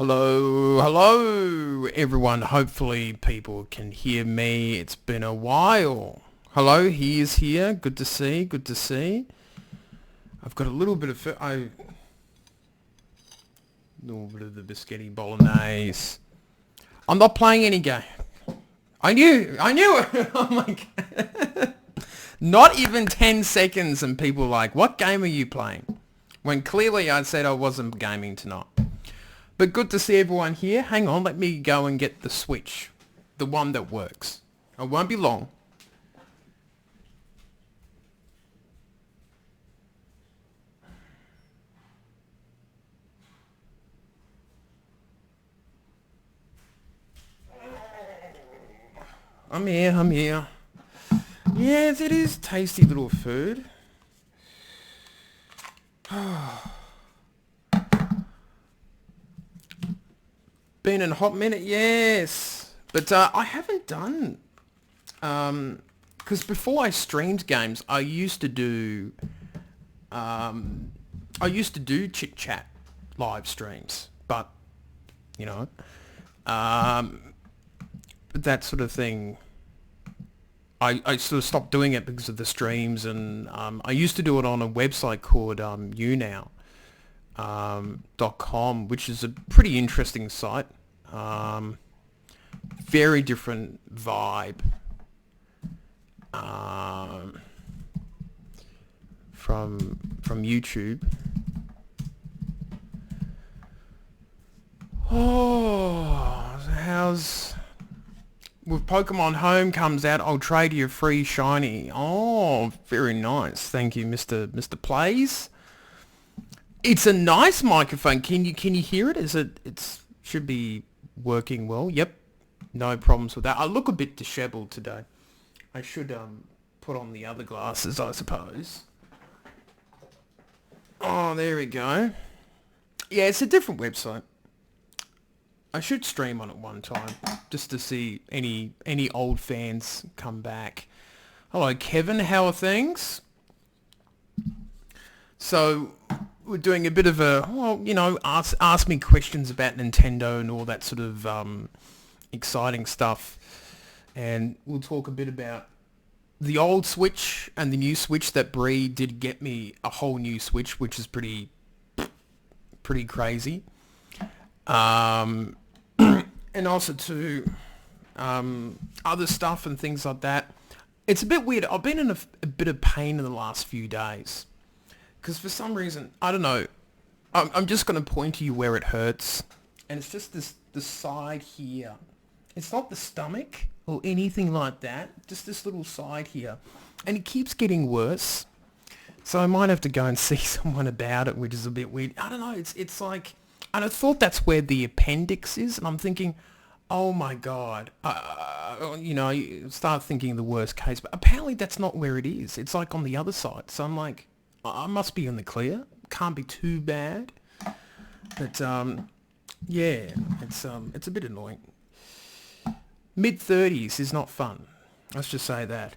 Hello, everyone. Hopefully people can hear me. It's been a while. Hello, he is here. Good to see, good to see. I've got a little bit of the biscotti bolognese. I'm not playing any game. I knew it. Oh my God. Not even 10 seconds and people like, what game are you playing? When clearly I said I wasn't gaming tonight. But good to see everyone here. Hang on, let me go and get the Switch. The one that works. It won't be long. I'm here. Yes, it is tasty little food. Been in a hot minute, yes. But I haven't done... Because before I streamed games, I used to do... Chit Chat live streams. But, you know... that sort of thing... I sort of stopped doing it because of the streams, and I used to do it on a website called .com, which is a pretty interesting site. Very different vibe from YouTube. Oh, how's... With Pokemon Home comes out, I'll trade you a free shiny. Oh, very nice. Thank you, Mr. Plays. It's a nice microphone. Can you hear it? It's should be working well. Yep. No problems with that. I look a bit disheveled today. I should put on the other glasses, I suppose. Oh, there we go. Yeah, it's a different website. I should stream on it one time just to see any old fans come back. Hello, Kevin. How are things? So we're doing a bit of a, well, you know, ask me questions about Nintendo and all that sort of exciting stuff. And we'll talk a bit about the old Switch and the new Switch that Bree did get me a whole new Switch, which is pretty crazy. And also to other stuff and things like that. It's a bit weird. I've been in a bit of pain in the last few days. Because for some reason, I don't know, I'm just going to point to you where it hurts. And it's just the side here. It's not the stomach or anything like that. Just this little side here. And it keeps getting worse. So I might have to go and see someone about it, which is a bit weird. I don't know. It's like... And I thought that's where the appendix is, and I'm thinking, oh my God, you know, you start thinking the worst case, but apparently that's not where it is. It's like on the other side. So I'm like, I must be in the clear. Can't be too bad. But yeah, it's a bit annoying. Mid-30s is not fun. Let's just say that.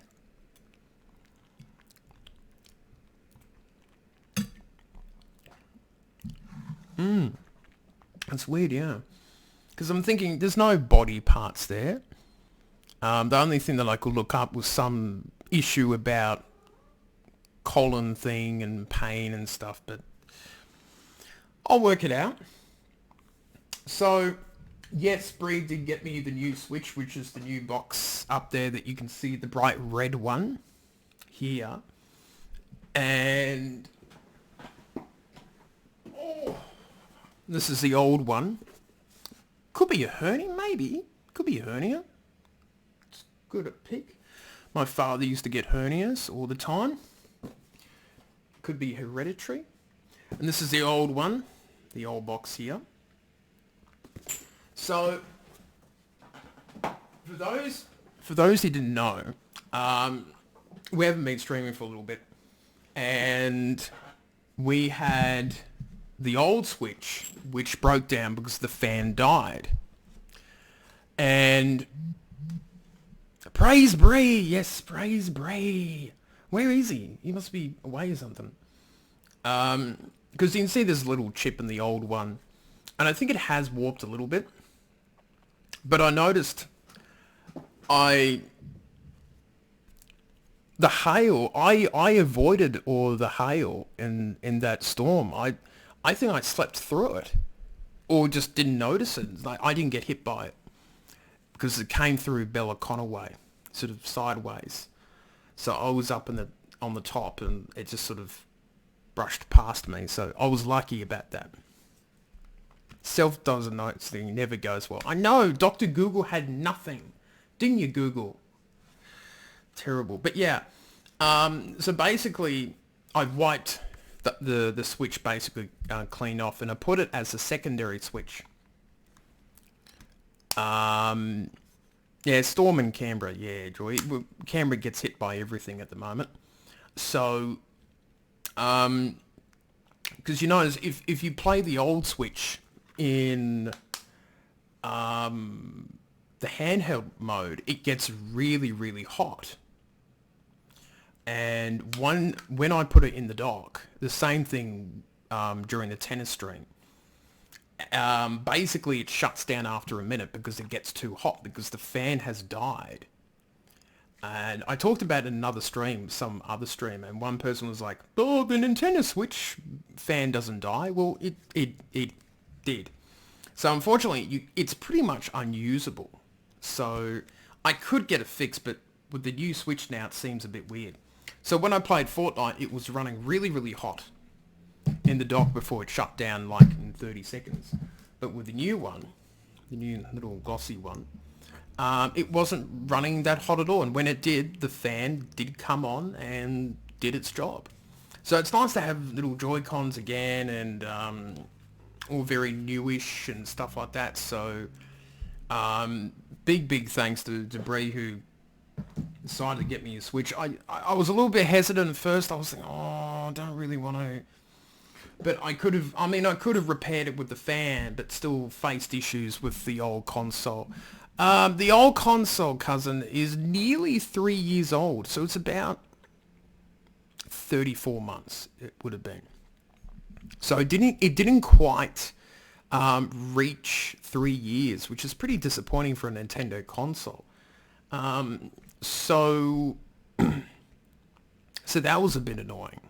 That's weird, yeah. Because I'm thinking there's no body parts there. The only thing that I could look up was some issue about colon thing and pain and stuff, but I'll work it out. So, yes, Bree did get me the new Switch, which is the new box up there that you can see, the bright red one here. And... oh, this is the old one. Could be a hernia, maybe. Could be a hernia. It's good at pick. My father used to get hernias all the time. Could be hereditary. And this is the old one. The old box here. So, for those who didn't know, we haven't been streaming for a little bit. And we had... the old Switch, which broke down because the fan died. And praise Bree, yes, praise Bree. Where is he? He must be away or something. Because you can see there's a little chip in the old one. and I think it has warped a little bit. But I noticed I the hail. I avoided all the hail in that storm. I think I slept through it, or just didn't notice it. Like I didn't get hit by it because it came through Bella Connor way, sort of sideways. So I was up in the on the top, and it just sort of brushed past me. So I was lucky about that. Self-diagnosed thing never goes well. I know, Dr. Google had nothing. Didn't you, Google? Terrible. But yeah, so basically I wiped the switch basically clean off, and I put it as a secondary switch. Yeah, storm in Canberra. Yeah, Joy. Canberra gets hit by everything at the moment. So, because you know, if you play the old Switch in the handheld mode, it gets really, really hot. And when I put it in the dock, the same thing during the tennis stream. Basically, it shuts down after a minute because it gets too hot because the fan has died. And I talked about it in another stream, some other stream, and one person was like, "Oh, the Nintendo Switch fan doesn't die." Well, it did. So unfortunately, it's pretty much unusable. So I could get it fixed, but with the new Switch now, it seems a bit weird. So when I played Fortnite, it was running really, really hot in the dock before it shut down like in 30 seconds. But with the new one, the new little glossy one, it wasn't running that hot at all. And when it did, the fan did come on and did its job. So it's nice to have little Joy-Cons again, and all very newish and stuff like that. So big thanks to Debris who decided to get me a Switch. I was a little bit hesitant at first. I was thinking, oh, I don't really want to. But I could have repaired it with the fan, but still faced issues with the old console. The old console, cousin, is nearly 3 years old, so it's about 34 months it would have been. So it didn't quite reach 3 years, which is pretty disappointing for a Nintendo console. So so that was a bit annoying.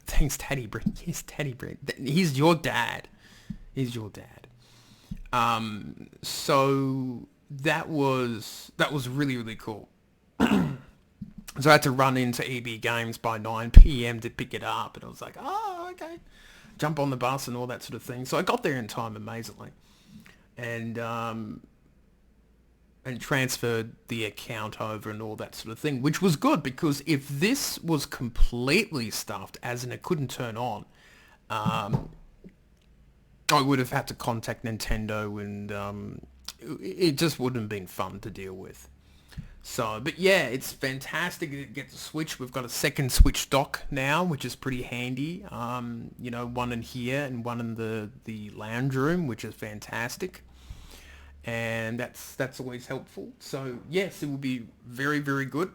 Thanks, Teddy Brett. Yes, Teddy Brett. He's your dad. He's your dad. So that was really, really cool. So I had to run into EB Games by 9 p.m. to pick it up, and I was like, oh, okay. Jump on the bus and all that sort of thing. So I got there in time, amazingly, and transferred the account over and all that sort of thing, which was good, because if this was completely stuffed, as in it couldn't turn on, I would have had to contact Nintendo, and it just wouldn't have been fun to deal with. So, but yeah, it's fantastic to get the Switch. We've got a second Switch dock now, which is pretty handy. You know, one in here and one in the lounge room, which is fantastic. And that's always helpful. So yes, it will be very, very good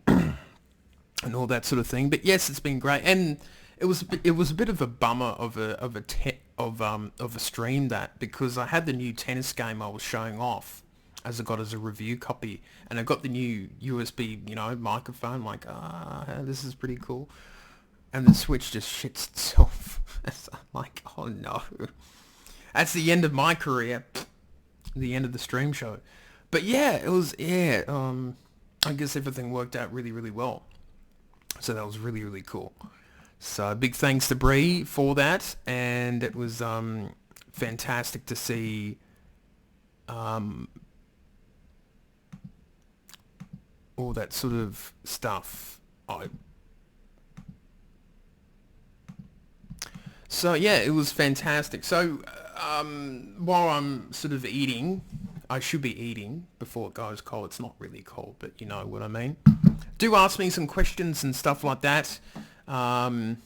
and all that sort of thing. But yes, it's been great, and it was a bit of a bummer of a stream, that, because I had the new tennis game I was showing off as I got as a review copy, and I got the new USB microphone, like this is pretty cool, and the Switch just shits itself. I'm like, oh no, that's the end of my career. The end of the stream show. But yeah, it was, I guess everything worked out really, really well. So that was really, really cool. So big thanks to Bree for that, and it was fantastic to see all that sort of stuff. So yeah, it was fantastic. So while I'm sort of eating, I should be eating before it goes cold. It's not really cold, but you know what I mean. Do ask me some questions and stuff like that. I've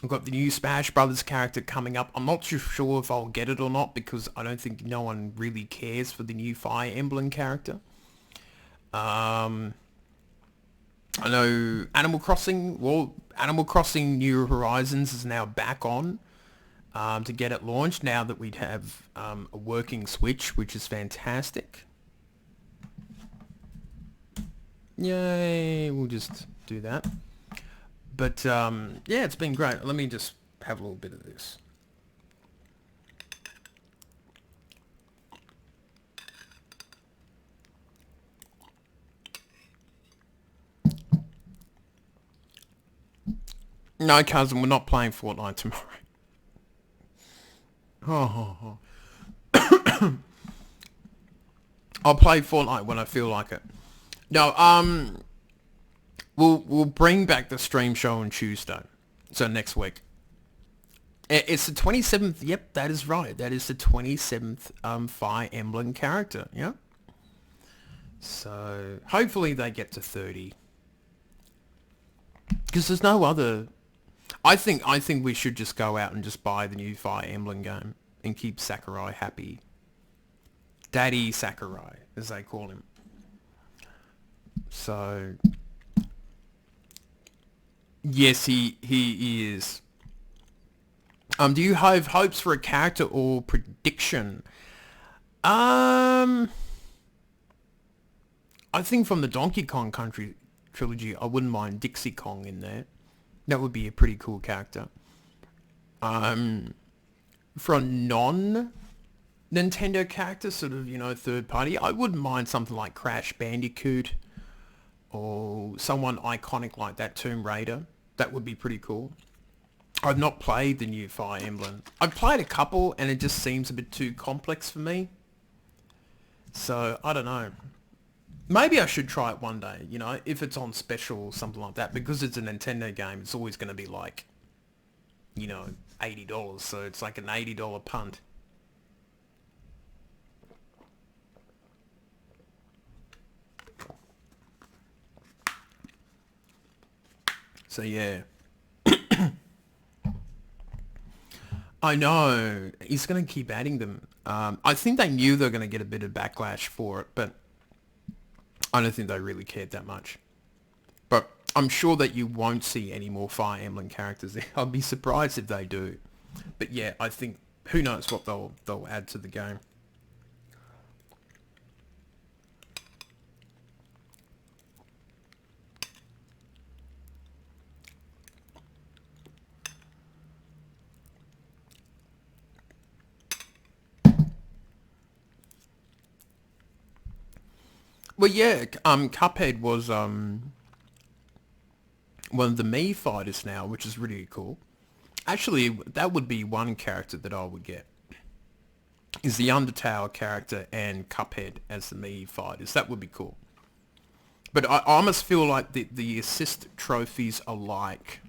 got the new Smash Brothers character coming up. I'm not too sure if I'll get it or not, because I don't think no one really cares for the new Fire Emblem character. I know Animal Crossing New Horizons is now back on. to get it launched now that we'd have a working Switch, which is fantastic. Yay, we'll just do that. But yeah, it's been great. Let me just have a little bit of this. No, cousin, we're not playing Fortnite tomorrow. Oh, I'll play Fortnite when I feel like it. No, we'll bring back the stream show on Tuesday, so next week. It's the 27th. Yep, that is right. That is the 27th Fire Emblem character. Yeah. So hopefully they get to 30, because there's no other. I think we should just go out and just buy the new Fire Emblem game and keep Sakurai happy. Daddy Sakurai, as they call him. So yes, he is. Do you have hopes for a character or prediction? I think from the Donkey Kong Country trilogy, I wouldn't mind Dixie Kong in there. That would be a pretty cool character. For a non-Nintendo character, sort of, third party, I wouldn't mind something like Crash Bandicoot or someone iconic like that, Tomb Raider. That would be pretty cool. I've not played the new Fire Emblem. I've played a couple and it just seems a bit too complex for me. So, I don't know. Maybe I should try it one day, if it's on special or something like that. Because it's a Nintendo game, it's always going to be like, $80. So it's like an $80 punt. So yeah. I know. He's going to keep adding them. I think they knew they were going to get a bit of backlash for it, but I don't think they really cared that much. But I'm sure that you won't see any more Fire Emblem characters there. I'll be surprised if they do. But yeah, I think who knows what they'll add to the game. Well, yeah, Cuphead was one of the Mii fighters now, which is really cool. Actually, that would be one character that I would get. Is the Undertale character and Cuphead as the Mii fighters. That would be cool. But I almost feel like the assist trophies are like...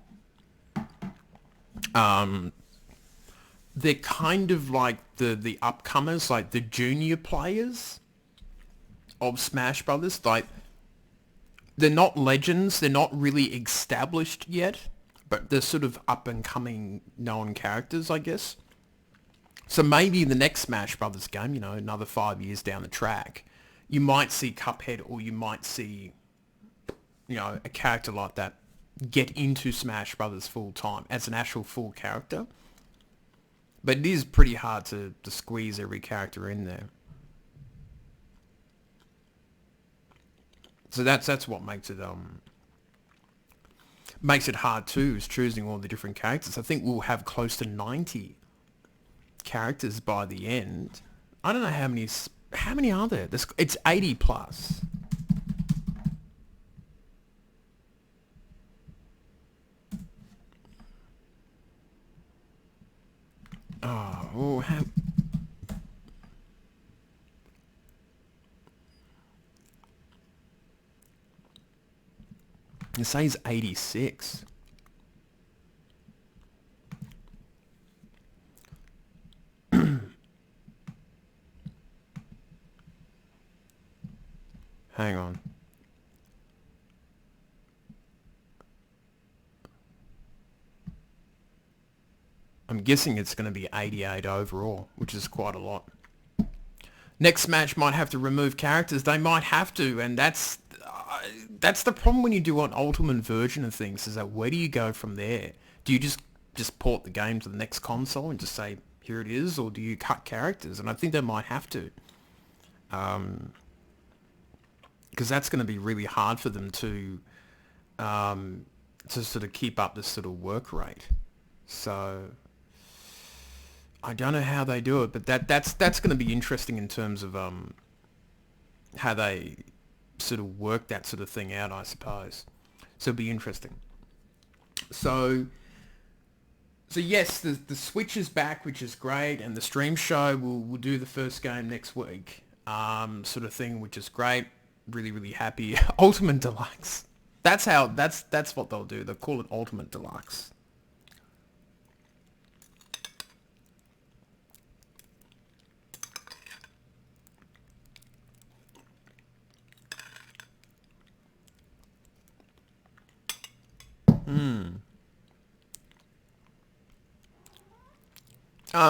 they're kind of like the upcomers, like the junior players of Smash Brothers. Like, they're not legends, they're not really established yet, but they're sort of up and coming known characters, I guess. So maybe in the next Smash Brothers game, another 5 years down the track, you might see Cuphead, or you might see, a character like that get into Smash Brothers full time as an actual full character. But it is pretty hard to squeeze every character in there. So that's what makes it hard too, is choosing all the different characters. I think we'll have close to 90 characters by the end. I don't know how many are there. It's 80 plus. It says 86. Hang on. I'm guessing it's going to be 88 overall, which is quite a lot. Next match might have to remove characters. They might have to, and that's the problem when you do an ultimate version of things, is that where do you go from there? Do you just just port the game to the next console and just say, here it is, or do you cut characters? And I think they might have to. Because that's going to be really hard for them to sort of keep up this sort of work rate. So I don't know how they do it, but that's going to be interesting in terms of how they sort of work that sort of thing out, I suppose. So it'll be interesting. So yes, the Switch is back, which is great, and the stream show will do the first game next week, sort of thing, which is great. Really, really happy. Ultimate Deluxe. That's what they'll do. They'll call it Ultimate Deluxe.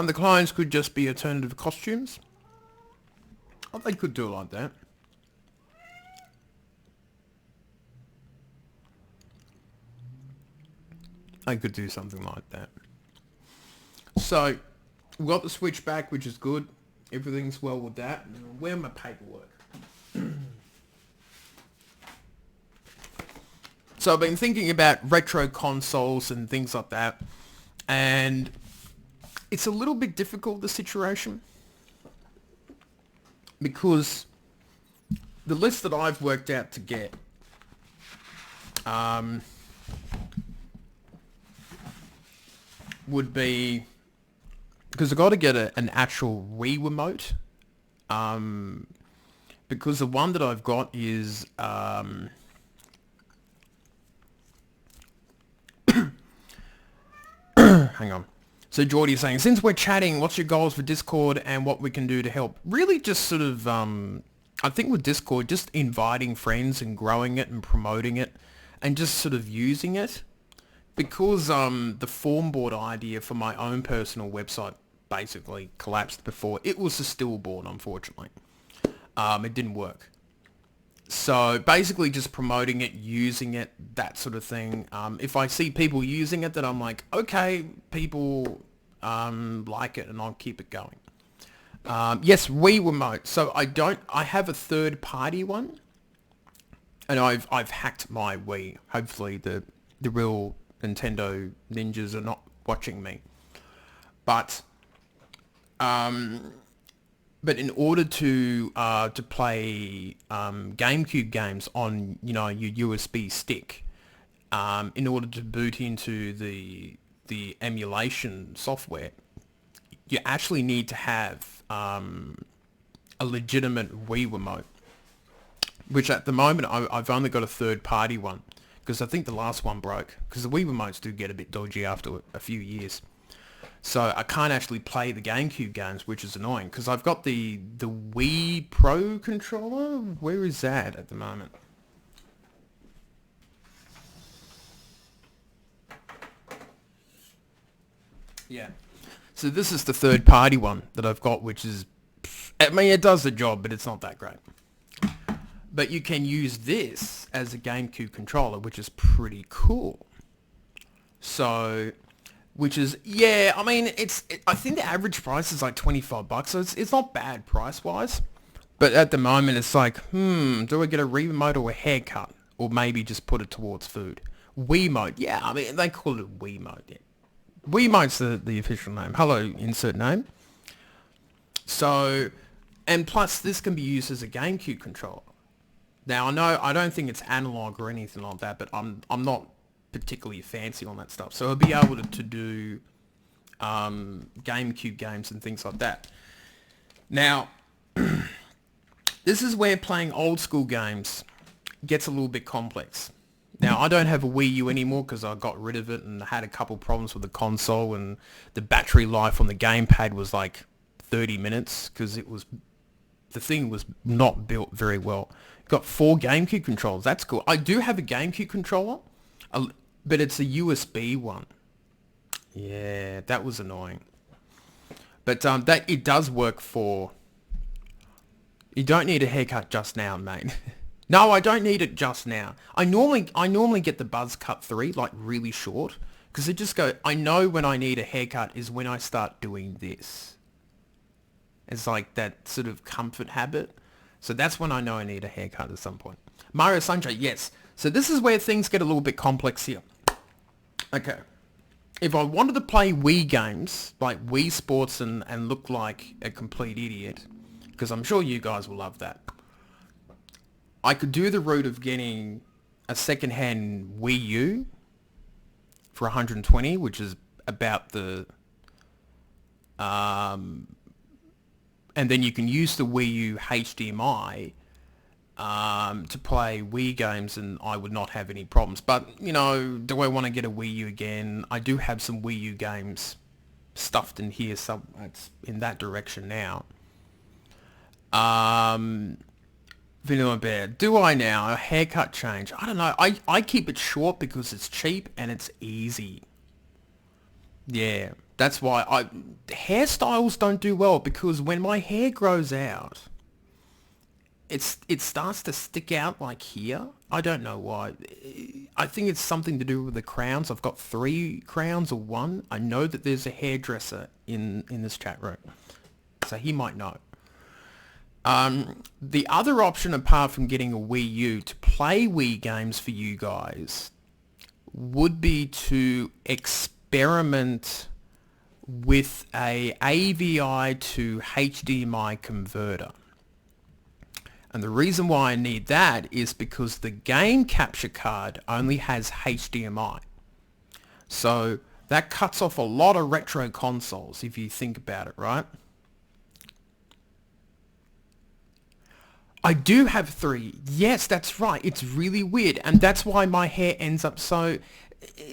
The clones could just be alternative costumes. Oh, they could do it like that. I could do something like that. So, we got the Switch back, which is good. Everything's well with that. Where's my paperwork? So I've been thinking about retro consoles and things like that. And it's a little bit difficult, the situation. Because the list that I've worked out to get... would be, because I've got to get an actual Wii remote, because the one that I've got is, hang on. So Geordie's saying, since we're chatting, what's your goals for Discord and what we can do to help? Really just sort of, I think with Discord, just inviting friends and growing it and promoting it and just sort of using it. Because the form board idea for my own personal website basically collapsed before, it was a stillborn, unfortunately. It didn't work. So basically just promoting it, using it, that sort of thing. If I see people using it, then I'm like, okay, people like it and I'll keep it going. Yes, Wii Remote. So I have a third party one. And I've hacked my Wii. Hopefully the real Nintendo ninjas are not watching me, but in order to play GameCube games on your USB stick, in order to boot into the emulation software, you actually need to have a legitimate Wii remote, which at the moment I've only got a third party one. Because I think the last one broke. Because the Wii remotes do get a bit dodgy after a few years. So I can't actually play the GameCube games, which is annoying. Because I've got the Wii Pro controller. Where is that at the moment? Yeah. So this is the third party one that I've got, which is... I mean, it does the job, but it's not that great. But you can use this as a GameCube controller, which is pretty cool. So, which is, yeah, I mean, I think the average price is like $25, so it's not bad price-wise. But at the moment, it's like, do I get a remote or a haircut? Or maybe just put it towards food. Wiimote, yeah, I mean, they call it Wiimote, yeah. Wiimote's the official name. Hello, insert name. So, and plus, this can be used as a GameCube controller. Now, I don't think it's analog or anything like that, but I'm not particularly fancy on that stuff. So I'll be able to do GameCube games and things like that. Now, this is where playing old school games gets a little bit complex. Now, I don't have a Wii U anymore because I got rid of it and I had a couple problems with the console, and the battery life on the gamepad was like 30 minutes because the thing was not built very well. Got 4 GameCube controllers. That's cool. I do have a GameCube controller, but it's a USB one. Yeah, that was annoying. But that it does work for... You don't need a haircut just now, mate. No, I don't need it just now. I normally get the buzz cut 3, like really short, Because it just go, I know when I need a haircut is when I start doing this. It's like that sort of comfort habit. So that's when I know I need a haircut at some point. Mario Sanjay, yes. So this is where things get a little bit complex here. Okay. If I wanted to play Wii games, like Wii Sports and look like a complete idiot, because I'm sure you guys will love that, I could do the route of getting a second-hand Wii U for 120, which is about the... and then you can use the Wii U HDMI to play Wii games, and I would not have any problems. But, you know, do I want to get a Wii U again? I do have some Wii U games stuffed in here, so it's in that direction now. Vanilla Bear, do I now? A haircut change? I don't know. I keep it short because it's cheap and it's easy. Yeah, that's why hairstyles don't do well, because when my hair grows out, it starts to stick out like here. I don't know why. I think it's something to do with the crowns. I've got 3 crowns or 1. I know that there's a hairdresser in this chat room, so he might know. The other option, apart from getting a Wii U to play Wii games for you guys, would be to experiment with a AVI to HDMI converter. And the reason why I need that is because the game capture card only has HDMI. So that cuts off a lot of retro consoles if you think about it, right? I do have 3. Yes, that's right. It's really weird. And that's why my hair ends up so...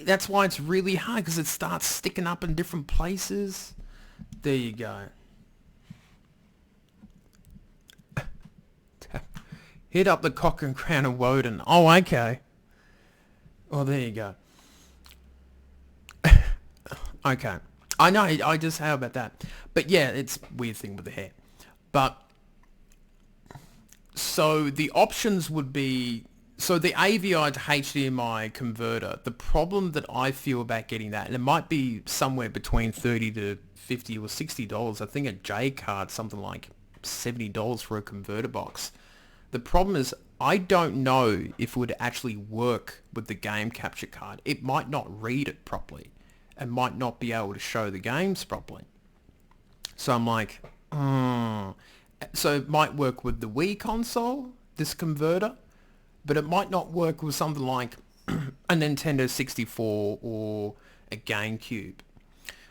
That's why it's really hard, because it starts sticking up in different places. There you go. Hit up the cock and crown of Woden. Oh, okay. Well, there you go. Okay. I know, I just, how about that? But yeah, it's a weird thing with the hair. But... So the options would be, so the AVI to HDMI converter, the problem that I feel about getting that, and it might be somewhere between 30 to 50 or $60. I think a J card, something like $70 for a converter box. The problem is I don't know if it would actually work with the game capture card. It might not read it properly and might not be able to show the games properly. So I'm like, So it might work with the Wii console, this converter, but it might not work with something like a Nintendo 64 or a GameCube.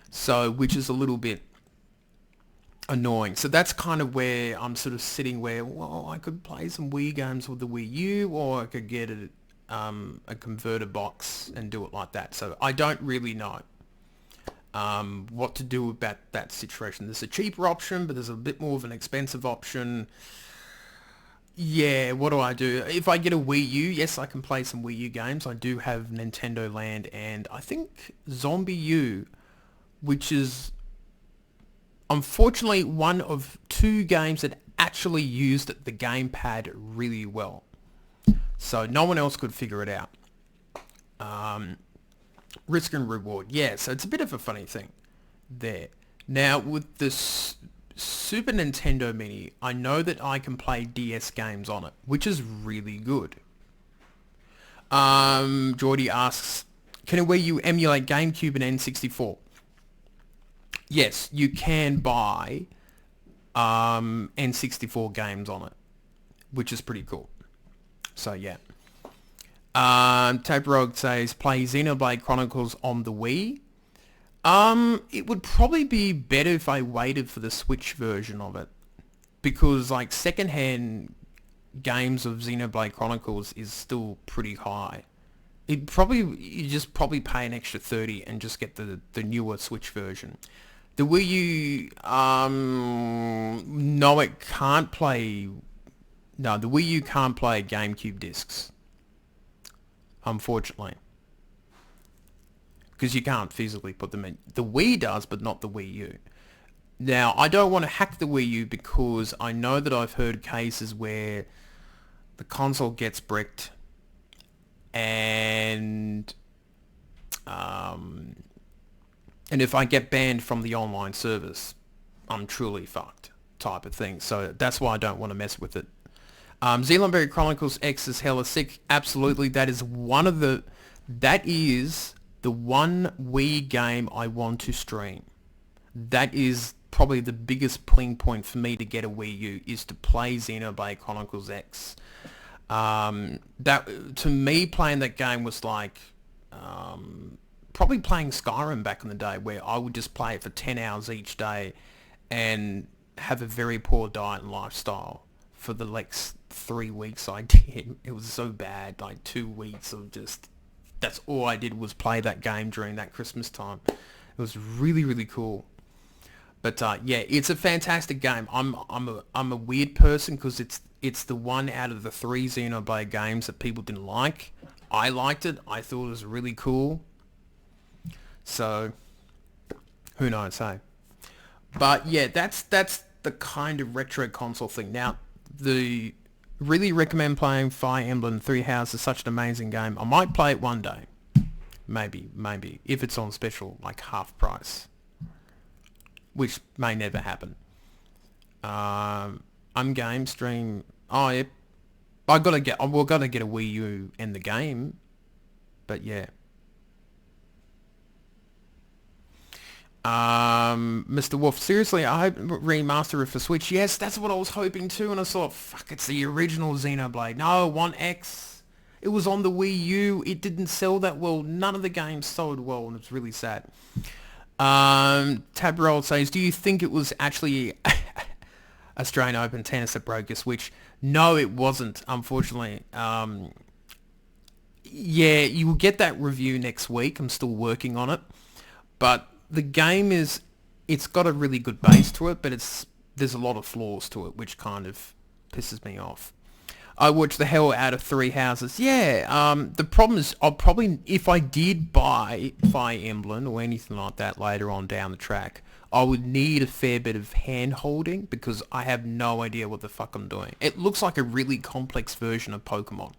So, which is a little bit annoying. So that's kind of where I'm sort of sitting where, well, I could play some Wii games with the Wii U, or I could get a converter box and do it like that. So I don't really know what to do about that situation. There's a cheaper option, but there's a bit more of an expensive option. Yeah, what do I do? If I get a Wii U, yes, I can play some Wii U games. I do have Nintendo Land and I think Zombie U, which is unfortunately one of 2 games that actually used the gamepad really well. So no one else could figure it out. Risk and reward. Yeah, so it's a bit of a funny thing there. Now, with this Super Nintendo Mini, I know that I can play DS games on it, which is really good. Geordie asks, can a Wii U emulate GameCube and N64? Yes, you can buy N64 games on it, which is pretty cool. So, yeah. Tape Rogue says, play Xenoblade Chronicles on the Wii. It would probably be better if I waited for the Switch version of it, because like secondhand games of Xenoblade Chronicles is still pretty high. You just probably pay an extra 30 and just get the newer Switch version. The Wii U, no, it can't play. No, the Wii U can't play GameCube discs, unfortunately, because you can't physically put them in. The Wii does, but not the Wii U. Now, I don't want to hack the Wii U because I know that I've heard cases where the console gets bricked and And if I get banned from the online service, I'm truly fucked type of thing. So that's why I don't want to mess with it. Xenoblade Chronicles X is hella sick. Absolutely. That is the one Wii game I want to stream. That is probably the biggest pulling point for me to get a Wii U, is to play Xenoblade Chronicles X. That, to me, playing that game was like probably playing Skyrim back in the day, where I would just play it for 10 hours each day and have a very poor diet and lifestyle for the next 3 weeks I did. It was so bad, like 2 weeks of just, that's all I did was play that game during that Christmas time. It was really, really cool. But yeah, it's a fantastic game. I'm a weird person because it's the one out of the 3 Xenoblade games that people didn't like. I liked it. I thought it was really cool. So who knows, hey? But yeah, that's the kind of retro console thing. Now, the really recommend playing Fire Emblem Three Houses. Such an amazing game. I might play it one day. Maybe if it's on special, like half price, which may never happen. Game stream. Oh yeah, we're gonna get a Wii U and the game, but yeah. Mr. Wolf, seriously, I hope remaster it for Switch. Yes, that's what I was hoping too, and I thought, fuck, it's the original Xenoblade. No, 1X. It was on the Wii U. It didn't sell that well. None of the games sold well, and it's really sad. Tabroll says, do you think it was actually Australian Open tennis that broke your Switch? No, it wasn't, unfortunately. Yeah, you will get that review next week. I'm still working on it. But the game it's got a really good base to it, but there's a lot of flaws to it, which kind of pisses me off. I watched the hell out of Three Houses. Yeah, the problem is I'll probably, if I did buy Fire Emblem or anything like that later on down the track, I would need a fair bit of hand holding because I have no idea what the fuck I'm doing. It looks like a really complex version of Pokemon.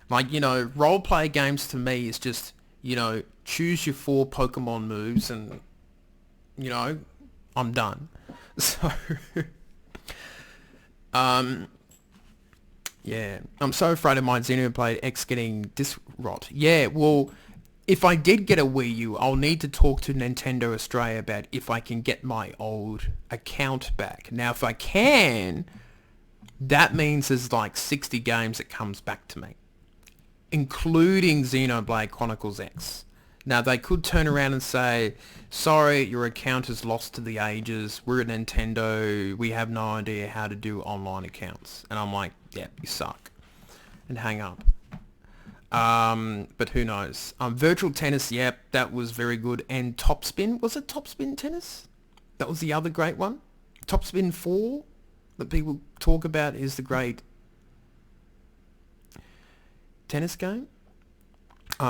Like, role play games to me is just, choose your 4 Pokemon moves and, I'm done. So, yeah. I'm so afraid of my Xenoblade X getting disc rot. Yeah, well, if I did get a Wii U, I'll need to talk to Nintendo Australia about if I can get my old account back. Now, if I can, that means there's like 60 games that comes back to me, including Xenoblade Chronicles X. Now, they could turn around and say, sorry, your account is lost to the ages. We're at Nintendo. We have no idea how to do online accounts. And I'm like, yeah, you suck. And hang up. But who knows? Virtual Tennis, yep, that was very good. And Topspin, was it Topspin Tennis? That was the other great one. Topspin 4 that people talk about is the great tennis game.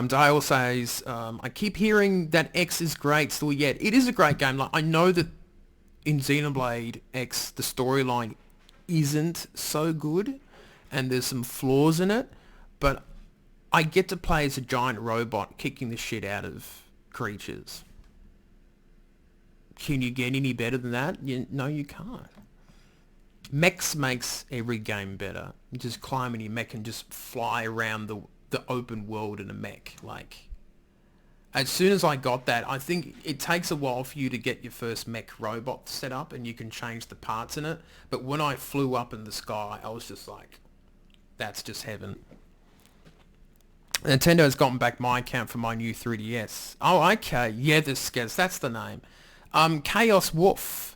Dale says, I keep hearing that X is great still yet. It is a great game. Like, I know that in Xenoblade X, the storyline isn't so good and there's some flaws in it, but I get to play as a giant robot kicking the shit out of creatures. Can you get any better than that? No, you can't. Mechs makes every game better. You just climb in your mech and just fly around the open world in a mech. Like, as soon as I got that, I think it takes a while for you to get your first mech robot set up and you can change the parts in it. But when I flew up in the sky, I was just like, that's just heaven. Nintendo's gotten back my account for my new 3DS. Oh, okay. Yeah, that's the name. Chaos Wolf.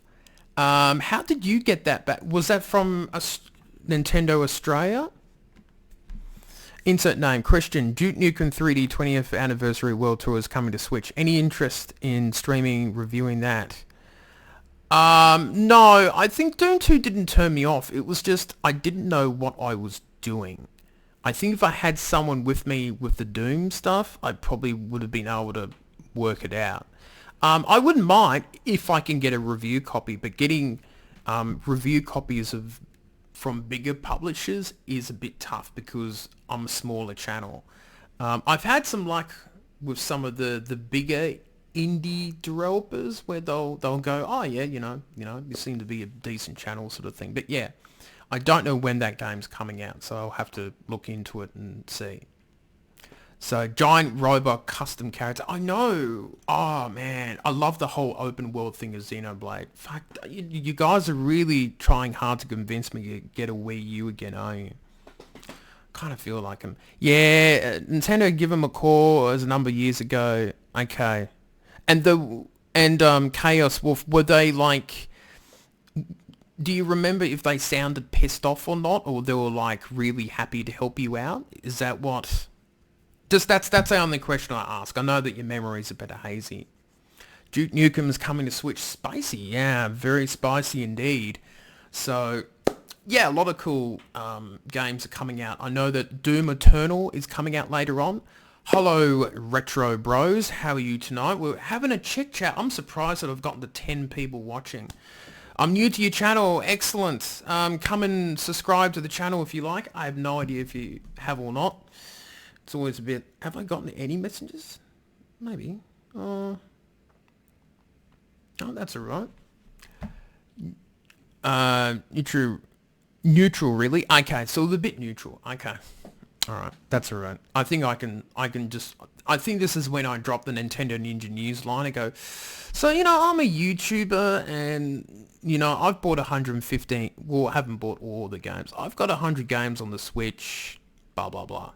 How did you get that back? Was that from Nintendo Australia? Insert name, Christian. Duke Nukem 3D 20th Anniversary World Tour is coming to Switch. Any interest in streaming, reviewing that? No, I think Doom 2 didn't turn me off. It was just, I didn't know what I was doing. I think if I had someone with me with the Doom stuff, I probably would have been able to work it out. I wouldn't mind if I can get a review copy, but getting review copies from bigger publishers is a bit tough because I'm a smaller channel. I've had some luck with some of the bigger indie developers where they'll go, oh yeah, you seem to be a decent channel sort of thing. But yeah, I don't know when that game's coming out, so I'll have to look into it and see. So giant robot custom character. I know. Oh man, I love the whole open world thing of Xenoblade. Fuck, you guys are really trying hard to convince me to get a Wii U again, aren't you? Kind of feel like him. Yeah, Nintendo give him a call. It was a number of years ago. Okay, and Chaos Wolf, were they like? Do you remember if they sounded pissed off or not, or they were like really happy to help you out? Is that what? Just that's the only question I ask. I know that your memories are better hazy. Duke Nukem's coming to Switch. Spicy, yeah, very spicy indeed. So, yeah, a lot of cool games are coming out. I know that Doom Eternal is coming out later on. Hello, Retro Bros. How are you tonight? We're having a chick chat. I'm surprised that I've gotten to 10 people watching. I'm new to your channel. Excellent. Come and subscribe to the channel if you like. I have no idea if you have or not. It's always a bit... Have I gotten any messages? Maybe. Oh, that's alright. Neutral, really? Okay, so a bit neutral. Okay. Alright, that's alright. I think I can just... I think this is when I drop the Nintendo Ninja News line. I go, so, I'm a YouTuber and, I've bought 115... Well, I haven't bought all the games. I've got 100 games on the Switch, blah, blah, blah.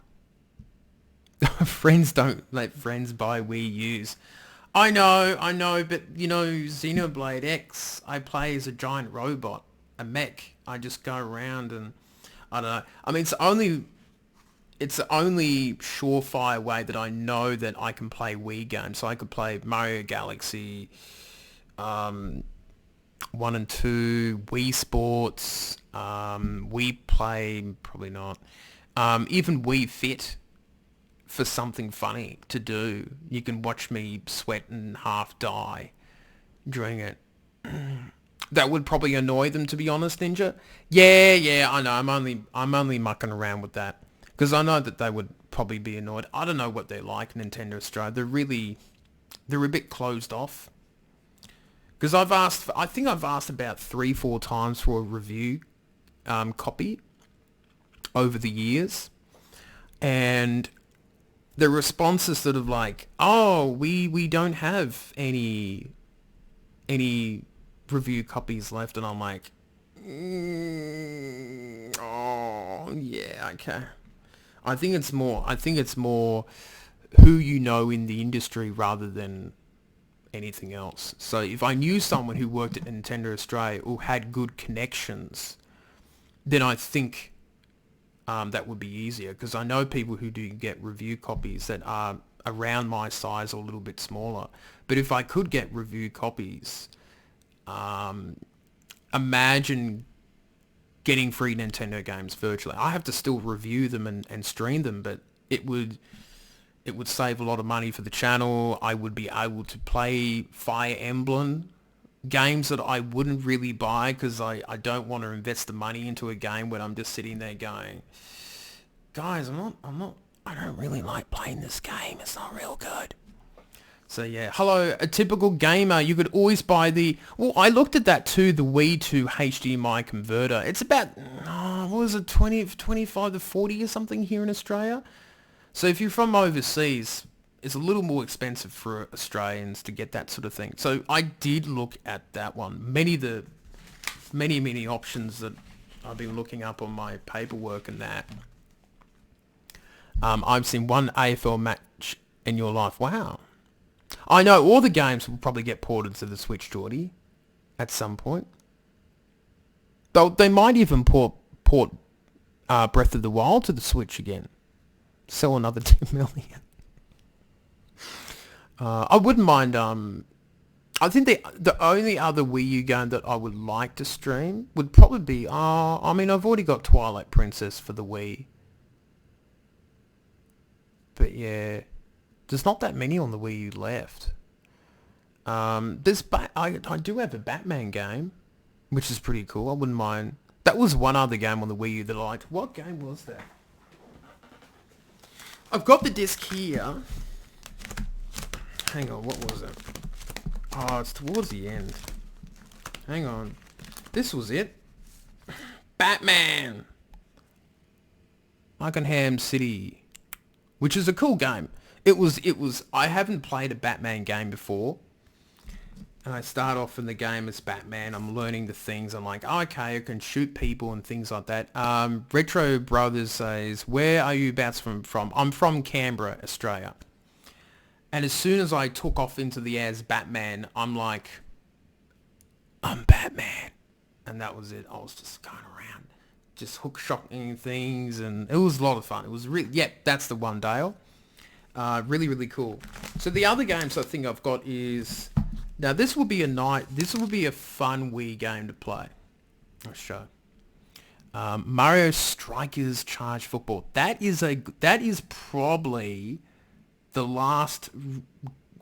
Friends don't let friends buy Wii U's. I know, but Xenoblade X, I play as a giant robot, a mech. I just go around and I don't know. I mean, it's the only surefire way that I know that I can play Wii games. So I could play Mario Galaxy 1 and 2, Wii Sports, Wii Play, probably not. Even Wii Fit. For something funny to do. You can watch me sweat and half die during it. That would probably annoy them, to be honest, Ninja. Yeah, I know. I'm only mucking around with that because I know that they would probably be annoyed. I don't know what they're like, Nintendo Australia. They're a bit closed off. Because I think I've asked about 3-4 times for a review copy over the years, and the response is sort of like, oh, we don't have any review copies left, and I'm like, oh yeah, okay. I think it's more who you know in the industry rather than anything else. So if I knew someone who worked at Nintendo Australia who had good connections, then I think that would be easier, because I know people who do get review copies that are around my size or a little bit smaller. But if I could get review copies, imagine getting free Nintendo games virtually. I have to still review them and stream them, but it would save a lot of money for the channel. I would be able to play Fire Emblem games that I wouldn't really buy because I don't want to invest the money into a game when I'm just sitting there going, guys, I don't really like playing this game. It's not real good. So yeah, hello, a typical gamer. You could always buy well, I looked at that too, the Wii to HDMI converter. It's about, what was it, 25 to 40 or something here in Australia. So if you're from overseas, it's a little more expensive for Australians to get that sort of thing. So I did look at that one. Many options that I've been looking up on my paperwork and that. I've seen one AFL match in your life. Wow. I know all the games will probably get ported to the Switch, Geordie, at some point. Though they might even port Breath of the Wild to the Switch again. Sell another 2 million. I wouldn't mind. I think the only other Wii U game that I would like to stream would probably be. I mean, I've already got Twilight Princess for the Wii, but yeah, there's not that many on the Wii U left. I do have a Batman game, which is pretty cool. I wouldn't mind. That was one other game on the Wii U that I liked. What game was that? I've got the disc here. Hang on, what was it? Oh, it's towards the end. Hang on. This was it. Batman! Arkham City. Which is a cool game. I haven't played a Batman game before. And I start off in the game as Batman. I'm learning the things. I'm like, oh, okay, I can shoot people and things like that. Retro Brothers says, where are you bouts from? I'm from Canberra, Australia. And as soon as I took off into the air as Batman, I'm like, I'm Batman. And that was it. I was just going around, just hook shotting things. And it was a lot of fun. It was really, that's the one, Dale. Really, really cool. So the other games I think I've got is... Now this will be a fun Wii game to play. I'll show. Mario Strikers Charge Football. That is probably the last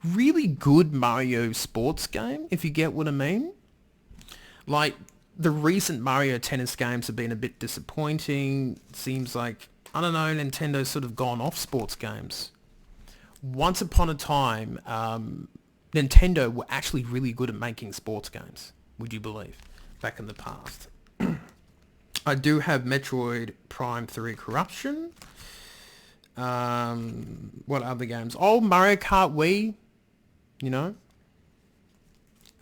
really good Mario sports game, if you get what I mean. Like, the recent Mario Tennis games have been a bit disappointing. Seems like, I don't know, Nintendo's sort of gone off sports games. Once upon a time, Nintendo were actually really good at making sports games, would you believe, back in the past. I do have Metroid Prime 3 Corruption. What other games? Oh, Mario Kart Wii, you know.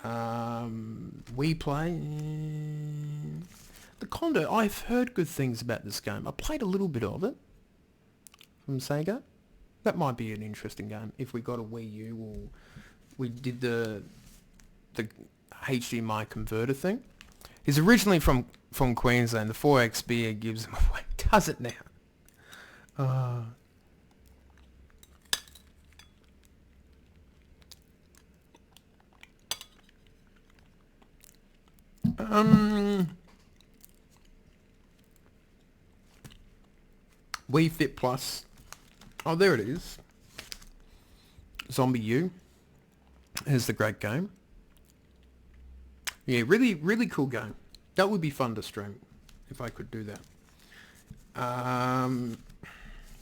Wii Play. The Condo, I've heard good things about this game. I played a little bit of it from Sega. That might be an interesting game if we got a Wii U or we did the HDMI converter thing. He's originally from Queensland. The 4X beer gives him away. Does it now? Wii Fit Plus. Oh, there it is. Zombie U. Here's the great game. Yeah, really, really cool game. That would be fun to stream if I could do that.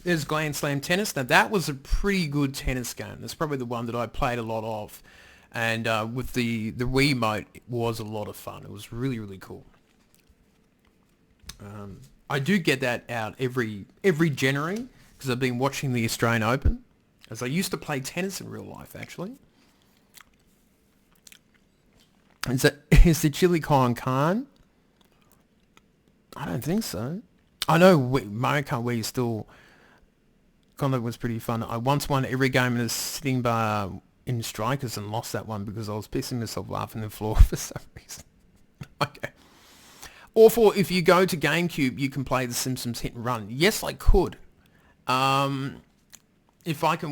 There's Grand Slam Tennis. Now that was a pretty good tennis game. That's probably the one that I played a lot of. And with the Wiimote, it was a lot of fun. It was really, really cool. I do get that out every January because I've been watching the Australian Open. As I used to play tennis in real life, actually. Is the Chili Con Khan? I don't think so. I know Mario Kart Wii is still... Conduct was pretty fun. I once won every game in a sitting bar in Strikers and lost that one because I was pissing myself laughing on the floor for some reason. Okay. Or for if you go to GameCube, you can play The Simpsons Hit and Run. Yes, I could. If I can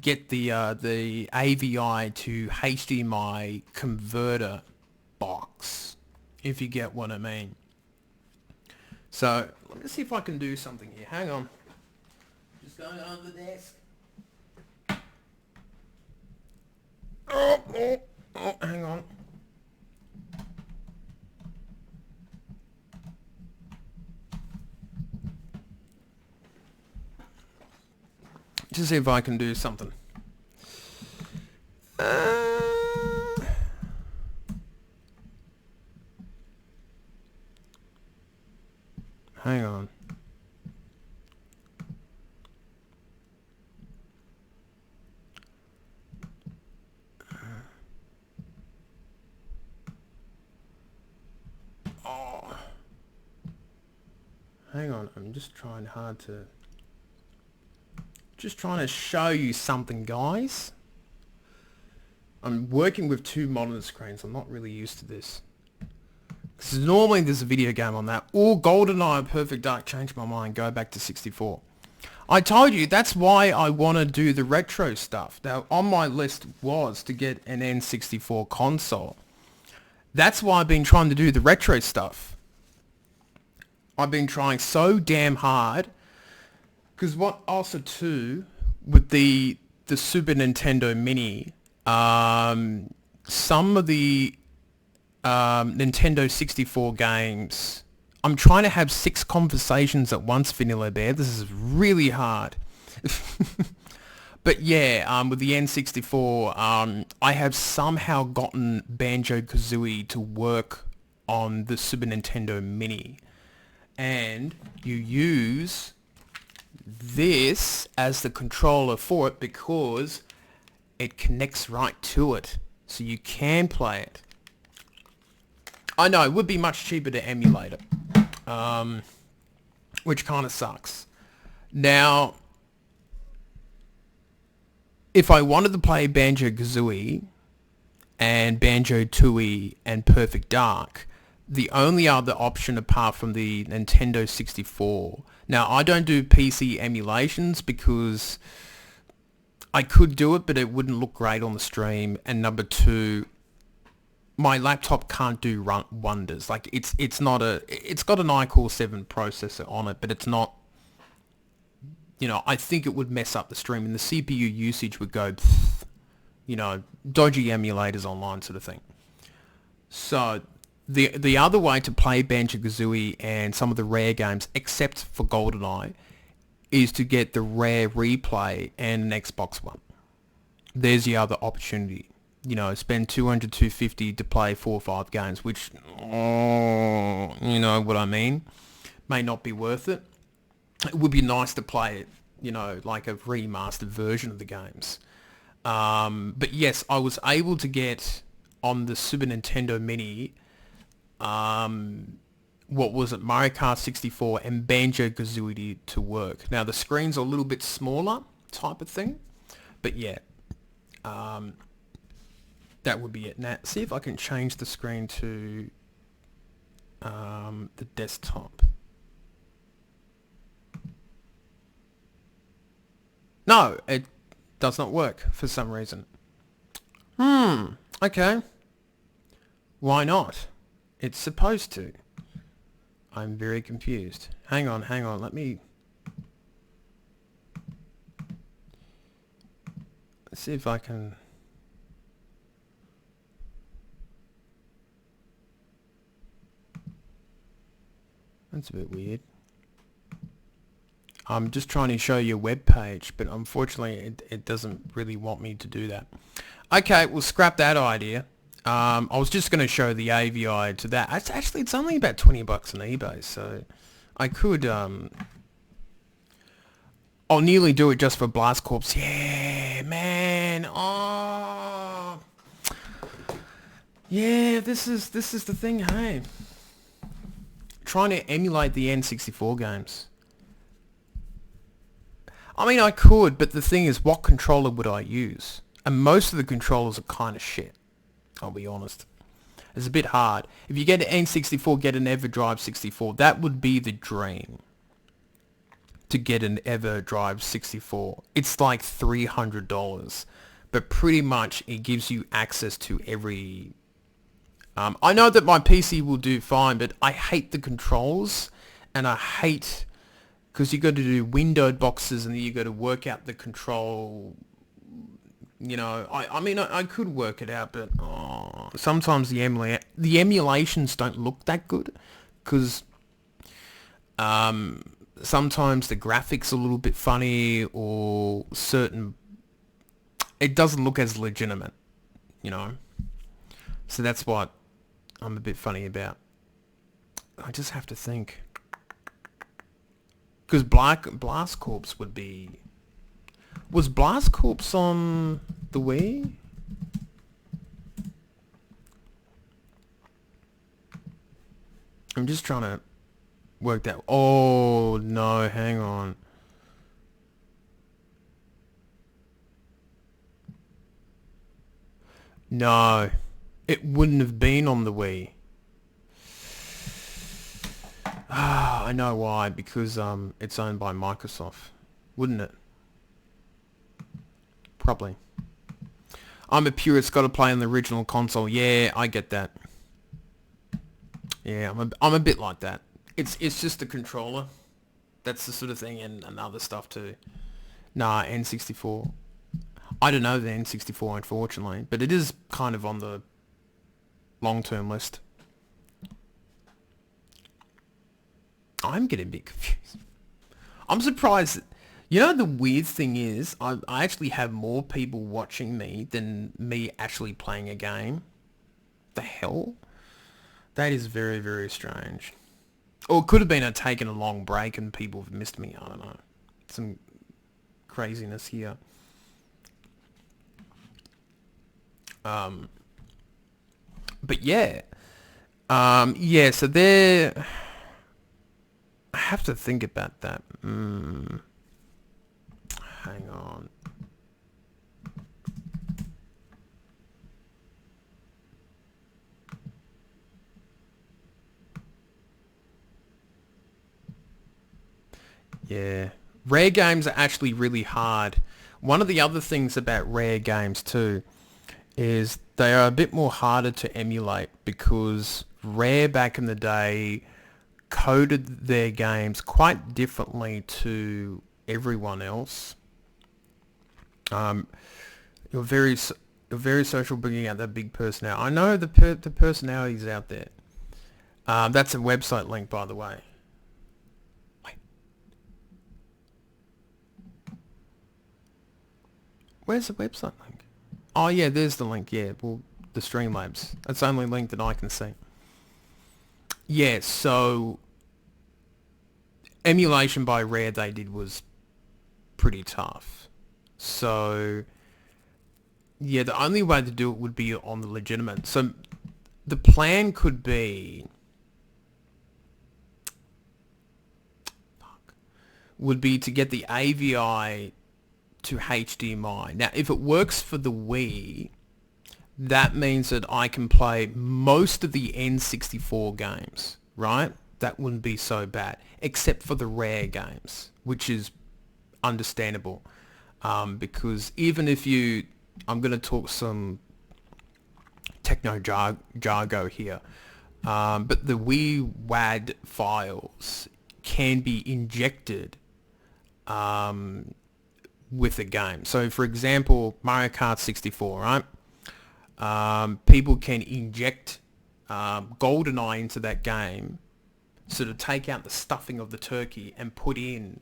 get the AVI to HDMI converter box, if you get what I mean. So let me see if I can do something here. Hang on. Just going on the desk. Oh, hang on. To see if I can do something. Hang on. Oh. Hang on, I'm just trying hard to... Just trying to show you something, guys. I'm working with two monitor screens. I'm not really used to this. Because normally there's a video game on that. Or GoldenEye Perfect Dark. Changed my mind. Go back to 64. I told you that's why I want to do the retro stuff. Now, on my list was to get an N64 console. That's why I've been trying to do the retro stuff. I've been trying so damn hard. Because what also too, with the Super Nintendo Mini, some of the Nintendo 64 games, I'm trying to have 6 conversations at once, Vanilla Bear. This is really hard. But yeah, with the N64, I have somehow gotten Banjo-Kazooie to work on the Super Nintendo Mini. And you use this as the controller for it because it connects right to it. So you can play it. I know, it would be much cheaper to emulate it. Which kind of sucks. Now, if I wanted to play Banjo-Kazooie and Banjo-Tooie and Perfect Dark, the only other option apart from the Nintendo 64. Now, I don't do PC emulations because I could do it, but it wouldn't look great on the stream. And number two, my laptop can't do wonders. Like it's not it's got an iCore 7 processor on it, but it's not. I think it would mess up the stream, and the CPU usage would go, dodgy emulators online sort of thing. So the other way to play Banjo-Kazooie and some of the Rare games, except for GoldenEye, is to get the Rare Replay and an Xbox One. There's the other opportunity. Spend 200, 250 to play 4 or 5 games, which, you know what I mean, may not be worth it. It would be nice to play it, like a remastered version of the games. But yes, I was able to get on the Super Nintendo Mini, what was it, Mario Kart 64 and Banjo-Kazooie to work. Now the screen's a little bit smaller type of thing, but yeah, that would be it. Now see if I can change the screen to the desktop. No, it does not work for some reason. Okay. Why not? It's supposed to. I'm very confused. Hang on, let me... Let's see if I can... That's a bit weird. I'm just trying to show you a web page, but unfortunately it doesn't really want me to do that. Okay, we'll scrap that idea. I was just going to show the AVI to that. It's only about 20 bucks on eBay, so I could... I'll nearly do it just for Blast Corps. Yeah, man. Oh. Yeah, this is the thing, hey. Trying to emulate the N64 games. I mean, I could, but the thing is, what controller would I use? And most of the controllers are kind of shit, I'll be honest. It's a bit hard. If you get an N64, get an EverDrive 64. That would be the dream. To get an EverDrive 64. It's like $300. But pretty much it gives you access to every... I know that my PC will do fine, but I hate the controls. And I hate... Because you got to do windowed boxes and then you got to work out the control. I mean, I could work it out, but sometimes the emulations don't look that good because sometimes the graphics are a little bit funny or it doesn't look as legitimate, So that's what I'm a bit funny about. I just have to think. Because Blast Corps would be... Was Blast Corps on the Wii? I'm just trying to work that... Oh, no, hang on. No, it wouldn't have been on the Wii. I know why, because it's owned by Microsoft, wouldn't it? Probably. I'm a purist, got to play on the original console. Yeah, I get that. Yeah, I'm a bit like that. It's just the controller. That's the sort of thing, and other stuff too. Nah, N64. I don't know the N64, unfortunately, but it is kind of on the long-term list. I'm getting a bit confused. I'm surprised. You know, the weird thing is, I actually have more people watching me than me actually playing a game. The hell? That is very, very strange. Or it could have been I'd taken a long break and people have missed me. I don't know. Some craziness here. But yeah. Yeah, so there... I have to think about that. Hang on. Yeah. Rare games are actually really hard. One of the other things about rare games too is they are a bit more harder to emulate because Rare back in the day coded their games quite differently to everyone else. Um, you're very you're very social, bringing out that big personality. I know the personalities out there. That's a website link, by the way. Wait, where's the website link? Oh yeah, there's the link. Yeah, well, the Streamlabs. That's the only link that I can see. Yeah, so emulation by Rare they did was pretty tough. So yeah, the only way to do it would be on the legitimate. So the plan could be would be to get the AVI to HDMI. Now, if it works for the Wii, that means that I can play most of the N64 games, right? That wouldn't be so bad, except for the rare games, which is understandable. Because even if you, I'm going to talk some techno jargo here, but the Wii WAD files can be injected with a game. So, for example, Mario Kart 64, right? People can inject GoldenEye into that game, sort of take out the stuffing of the turkey and put in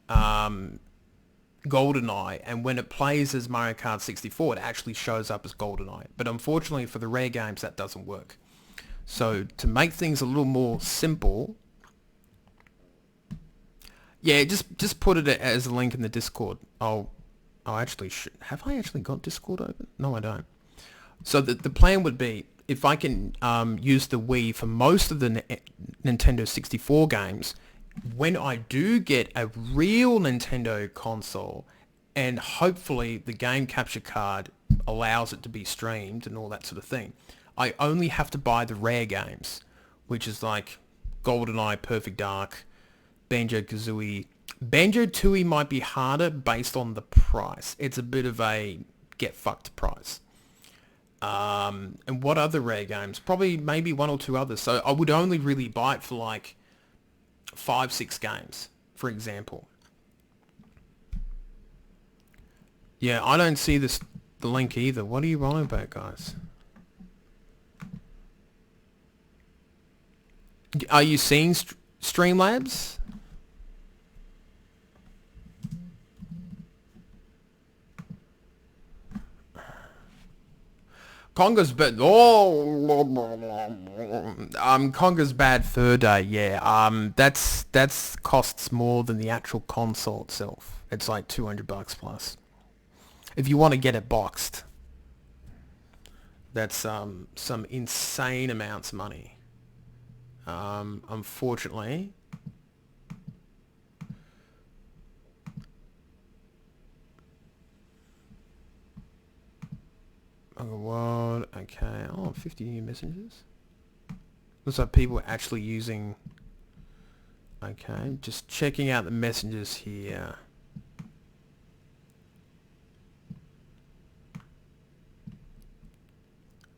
GoldenEye, and when it plays as Mario Kart 64, it actually shows up as GoldenEye. But unfortunately for the rare games, that doesn't work. So to make things a little more simple, yeah, just put it as a link in the Discord. I'll actually have I actually got Discord open? No, I don't. So the plan would be if I can use the Wii for most of the Nintendo 64 games, when I do get a real Nintendo console, and hopefully the game capture card allows it to be streamed and all that sort of thing, I only have to buy the rare games, which is like GoldenEye, Perfect Dark, Banjo-Kazooie. Banjo-Tooie might be harder based on the price. It's a bit of a get fucked price. And what other rare games? Probably maybe one or two others. So I would only really buy it for like 5, 6 games, for example. Yeah, I don't see the link either. What are you writing about, guys? Are you seeing Streamlabs? Conga's bad. Oh, Conga's bad Fur Day. Yeah. That's costs more than the actual console itself. It's like $200 plus. If you want to get it boxed, that's some insane amounts of money. Unfortunately. Oh, what? Okay. Oh, 50 new messages. Looks like people are actually using... Okay, just checking out the messages here.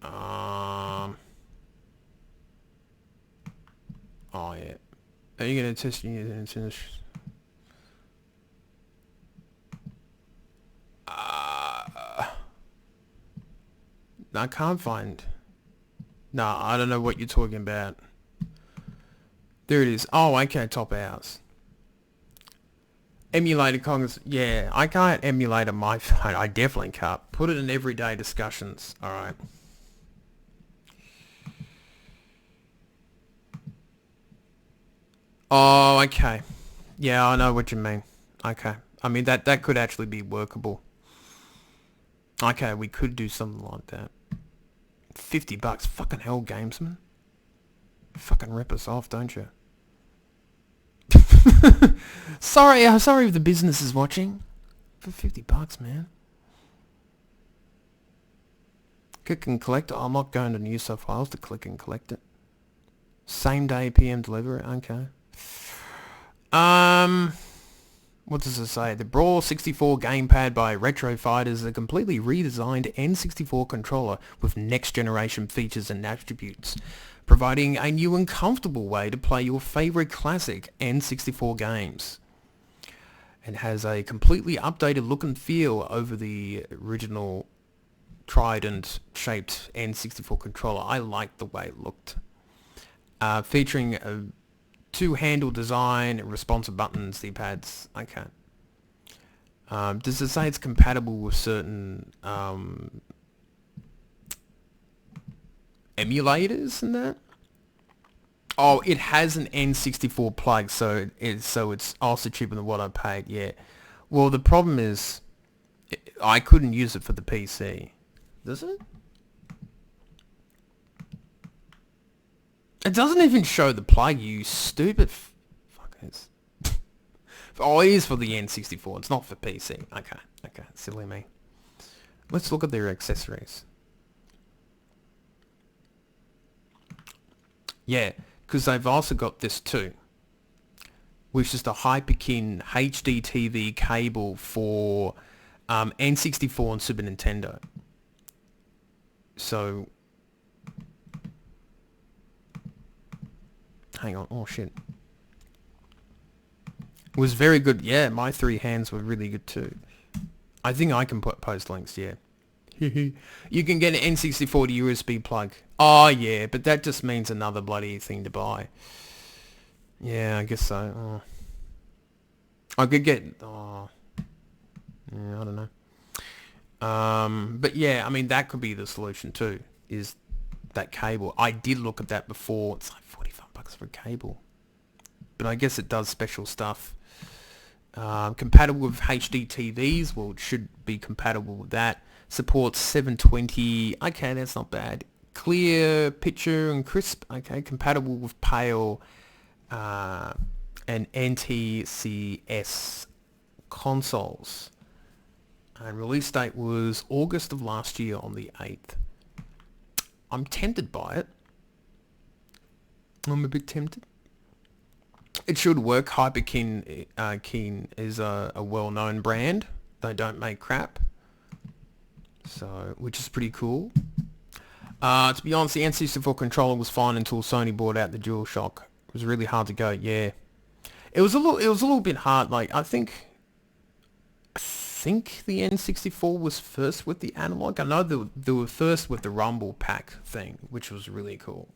Oh, yeah. Are you going to test your Nintendo? I can't find... No, I don't know what you're talking about. There it is. Oh, okay, top hours. Emulator Congress. Yeah, I can't emulate on my phone. I definitely can't. Put it in everyday discussions. All right. Oh, okay. Yeah, I know what you mean. Okay. I mean, that could actually be workable. Okay, we could do something like that. $50. Fucking hell, gamesman. Fucking rip us off, don't you? Sorry, I'm sorry if the business is watching. For $50, man. Click and collect. I'm not going to New South Wales to click and collect it. Same day PM delivery. Okay. Um, what does it say? The Brawl 64 gamepad by Retro Fighters is a completely redesigned N64 controller with next generation features and attributes, providing a new and comfortable way to play your favorite classic N64 games. It has a completely updated look and feel over the original trident shaped N64 controller. I liked the way it looked. Featuring a two-handle design, responsive buttons, D-pads. Okay. Does it say it's compatible with certain emulators and that? Oh, it has an N64 plug, so it's also cheaper than what I paid. Yeah. Well, the problem is I couldn't use it for the PC. Does it? It doesn't even show the plug, you stupid fuckers. Oh, it is for the N64. It's not for PC. Okay. Okay. Silly me. Let's look at their accessories. Yeah, because they've also got this too, which is the Hyperkin HD TV cable for N64 and Super Nintendo. So, hang on. Oh, shit. It was very good. Yeah, my three hands were really good too. I think I can post links, yeah. You can get an N64 to USB plug. Oh, yeah, but that just means another bloody thing to buy. Yeah, I guess so. Oh. I could get... Oh, yeah, I don't know. But yeah, I mean, that could be the solution too, is that cable. I did look at that before. It's like $45 for a cable. But I guess it does special stuff. Compatible with HD TVs. Well, it should be compatible with that. Supports 720. Okay, that's not bad. Clear picture and crisp. Okay, compatible with Pale and NTCS consoles. And release date was August of last year on the 8th. I'm tempted by it. I'm a bit tempted. It should work. Hyperkin Keen is a well-known brand. They don't make crap. So, which is pretty cool. To be honest, the N64 controller was fine until Sony brought out the DualShock. It was really hard to go. Yeah, it was a little bit hard. Like I think the N64 was first with the analog. I know they were first with the Rumble Pack thing, which was really cool.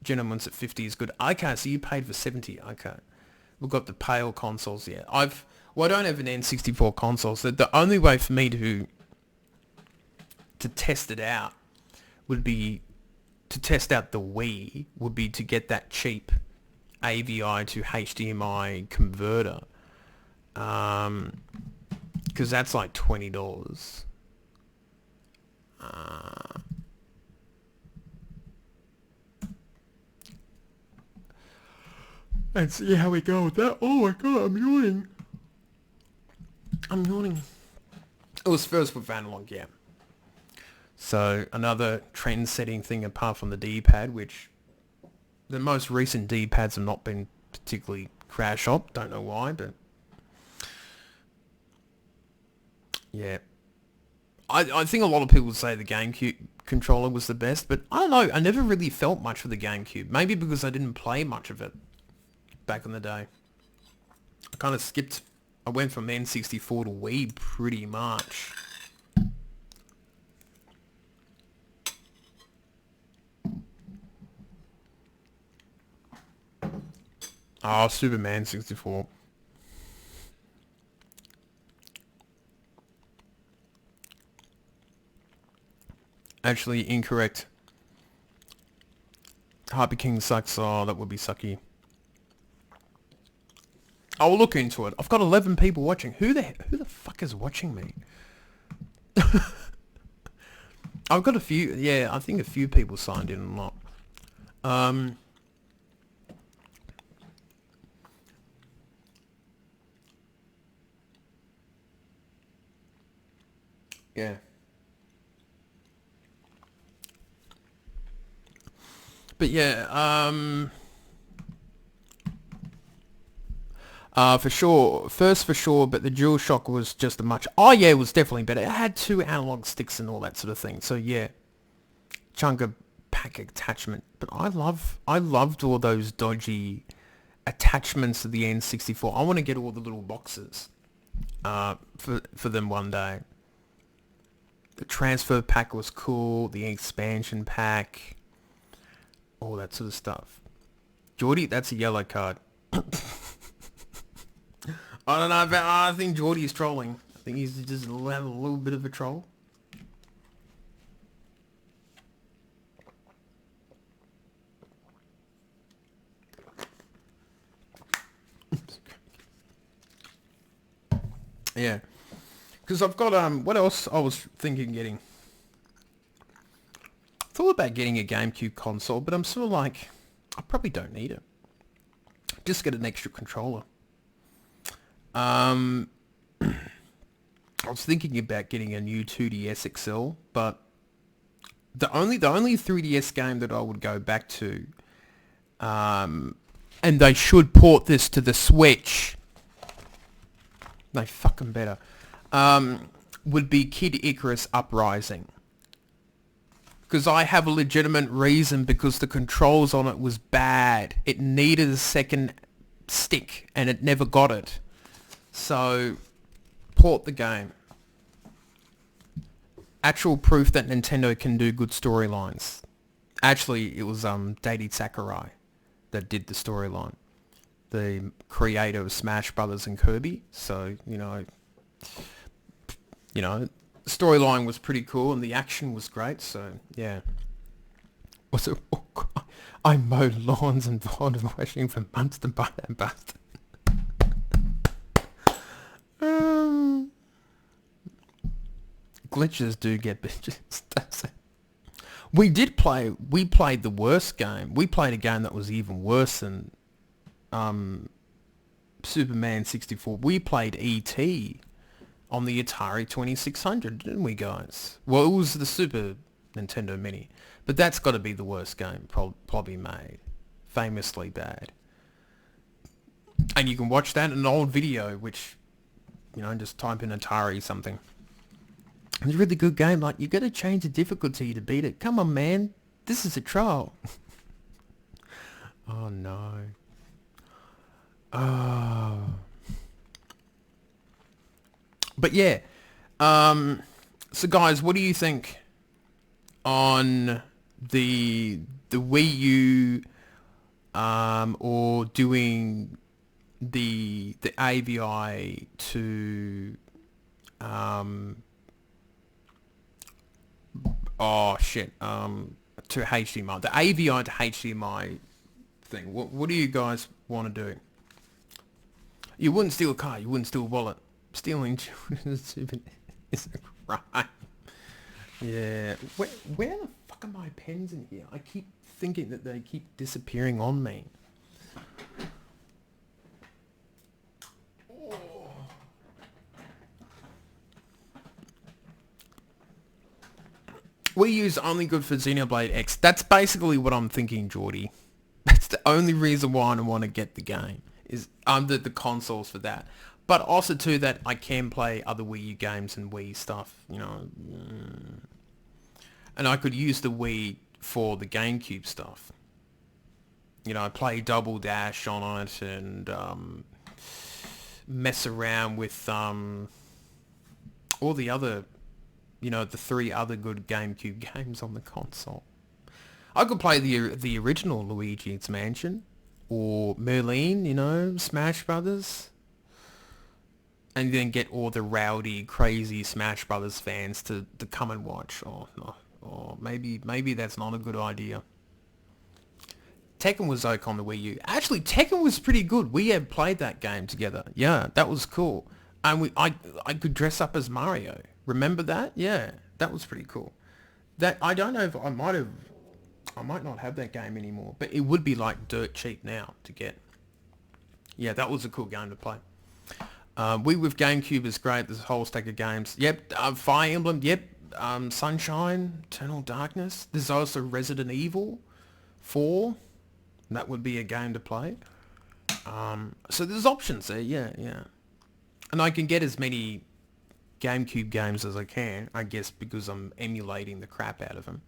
Gentleman's at 50 is good. Okay, so you paid for 70. Okay. We've got the Pale consoles, yeah. I don't have an N64 console, so the only way for me to test it out would be to test out the Wii would be to get that cheap AVI to HDMI converter. Because that's like $20. And see how we go with that. Oh my god, I'm yawning. I'm yawning. It was first with analog, yeah. So another trend-setting thing apart from the D-pad, which the most recent D-pads have not been particularly crash up. Don't know why, but yeah. I think a lot of people would say the GameCube controller was the best, but I don't know. I never really felt much for the GameCube. Maybe because I didn't play much of it back in the day. I kind of skipped. I went from N64 to Wii pretty much. Oh, Superman 64. Actually, incorrect. Hyper King sucks. Oh, that would be sucky. I'll look into it. I've got 11 people watching. Who the fuck is watching me? I've got a few. Yeah, I think a few people signed in and not. Yeah. But yeah, for sure. First for sure, but the DualShock was just a much... Oh yeah, it was definitely better. It had 2 analog sticks and all that sort of thing. So yeah, chunk of pack attachment. But I loved all those dodgy attachments to the N64. I want to get all the little boxes for them one day. The transfer pack was cool. The expansion pack, all that sort of stuff. Geordie, that's a yellow card. I don't know. I think Geordie is trolling. I think he's just having a little bit of a troll. Yeah. Because I've got, what else I was thinking getting? Thought about getting a GameCube console, but I'm sort of like, I probably don't need it. Just get an extra controller. I was thinking about getting a new 2DS XL, but the only 3DS game that I would go back to, and they should port this to the Switch. They fucking better. Would be Kid Icarus Uprising. Because I have a legitimate reason, because the controls on it was bad. It needed a second stick and it never got it. So, port the game. Actual proof that Nintendo can do good storylines. Actually, it was Daidy Sakurai that did the storyline. The creator of Smash Brothers and Kirby. So, you know, the storyline was pretty cool and the action was great. So, yeah. Was it? I mowed lawns and bond washing for months to buy that bastard. Glitches do get bitches. That's it. We played the worst game. We played a game that was even worse than Superman 64. We played E.T. on the Atari 2600, didn't we, guys? Well, it was the Super Nintendo Mini. But that's got to be the worst game probably made. Famously bad. And you can watch that in an old video, which, just type in Atari something. It's a really good game. Like, you got to change the difficulty to beat it. Come on, man. This is a trial. Oh, no. Oh. But, yeah. So, guys, what do you think on the Wii U or doing the AVI to to HDMI, the AVI to HDMI thing? What do you guys want to do? You wouldn't steal a car, you wouldn't steal a wallet. Stealing children's is a crime. Yeah. Where the fuck are my pens in here? I keep thinking that they keep disappearing on me. We use only good for Xenoblade X. That's basically what I'm thinking, Geordie. That's the only reason why I want to get the game, is under the consoles for that. But also too that I can play other Wii U games and Wii stuff, And I could use the Wii for the GameCube stuff. Play Double Dash on it and mess around with all the other, the 3 other good GameCube games on the console. I could play the original Luigi's Mansion or Merlin, Smash Brothers. And then get all the rowdy, crazy Smash Brothers fans to come and watch. Oh, no. Or maybe that's not a good idea. Tekken was okay on the Wii U. Actually, Tekken was pretty good. We had played that game together. Yeah, that was cool. And I could dress up as Mario. Remember that? Yeah, that was pretty cool. That I don't know if I might not have that game anymore, but it would be like dirt cheap now to get. Yeah, that was a cool game to play. Wii with GameCube is great. There's a whole stack of games. Yep, Fire Emblem. Yep, Sunshine, Eternal Darkness. There's also Resident Evil 4. That would be a game to play. So there's options there. Yeah, yeah. And I can get as many GameCube games as I can, I guess, because I'm emulating the crap out of them.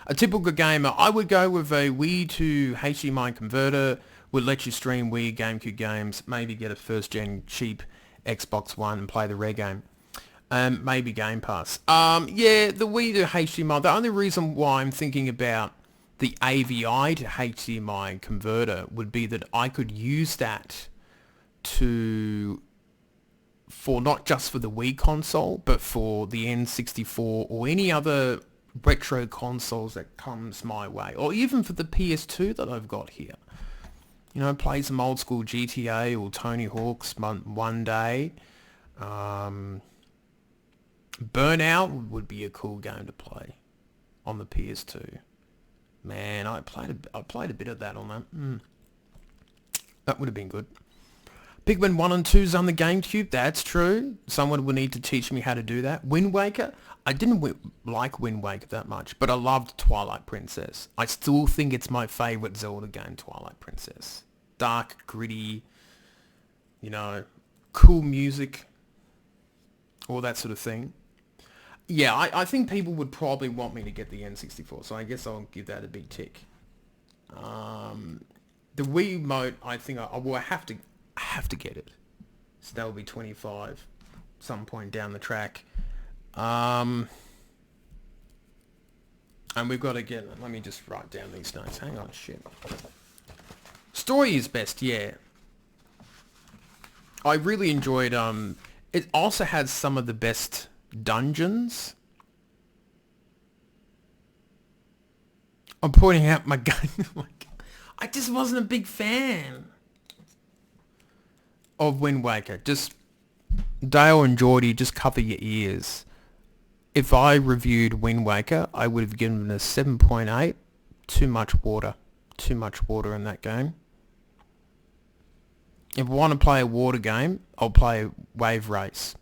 A typical gamer, I would go with a Wii to HDMI converter, would let you stream Wii GameCube games, maybe get a first-gen cheap Xbox One and play the rare game. Maybe Game Pass. Yeah, the Wii to HDMI, the only reason why I'm thinking about the AVI to HDMI converter would be that I could use that for not just for the Wii console, but for the N64 or any other retro consoles that comes my way, or even for the PS2 that I've got here. You know, play some old school GTA or Tony Hawk's one day. Burnout would be a cool game to play on the PS2. Man, I played a bit of that on that. That would have been good. Pikmin 1 and 2's on the GameCube, that's true. Someone would need to teach me how to do that. Wind Waker, I didn't like Wind Waker that much, but I loved Twilight Princess. I still think it's my favourite Zelda game, Twilight Princess. Dark, gritty, you know, cool music, all that sort of thing. Yeah, I think people would probably want me to get the N64, so I guess I'll give that a big tick. The Wii Remote, I think I have to get it. So that will be 25 some point down the track. And we've got to get, let me just write down these notes. Hang on, shit. Story is best, yeah. I really enjoyed, it also has some of the best dungeons. I'm pointing out my gun. I just wasn't a big fan of Wind Waker. Just, Dale and Geordie, just cover your ears. If I reviewed Wind Waker, I would have given it a 7.8. Too much water. Too much water in that game. If I want to play a water game, I'll play Wave Race.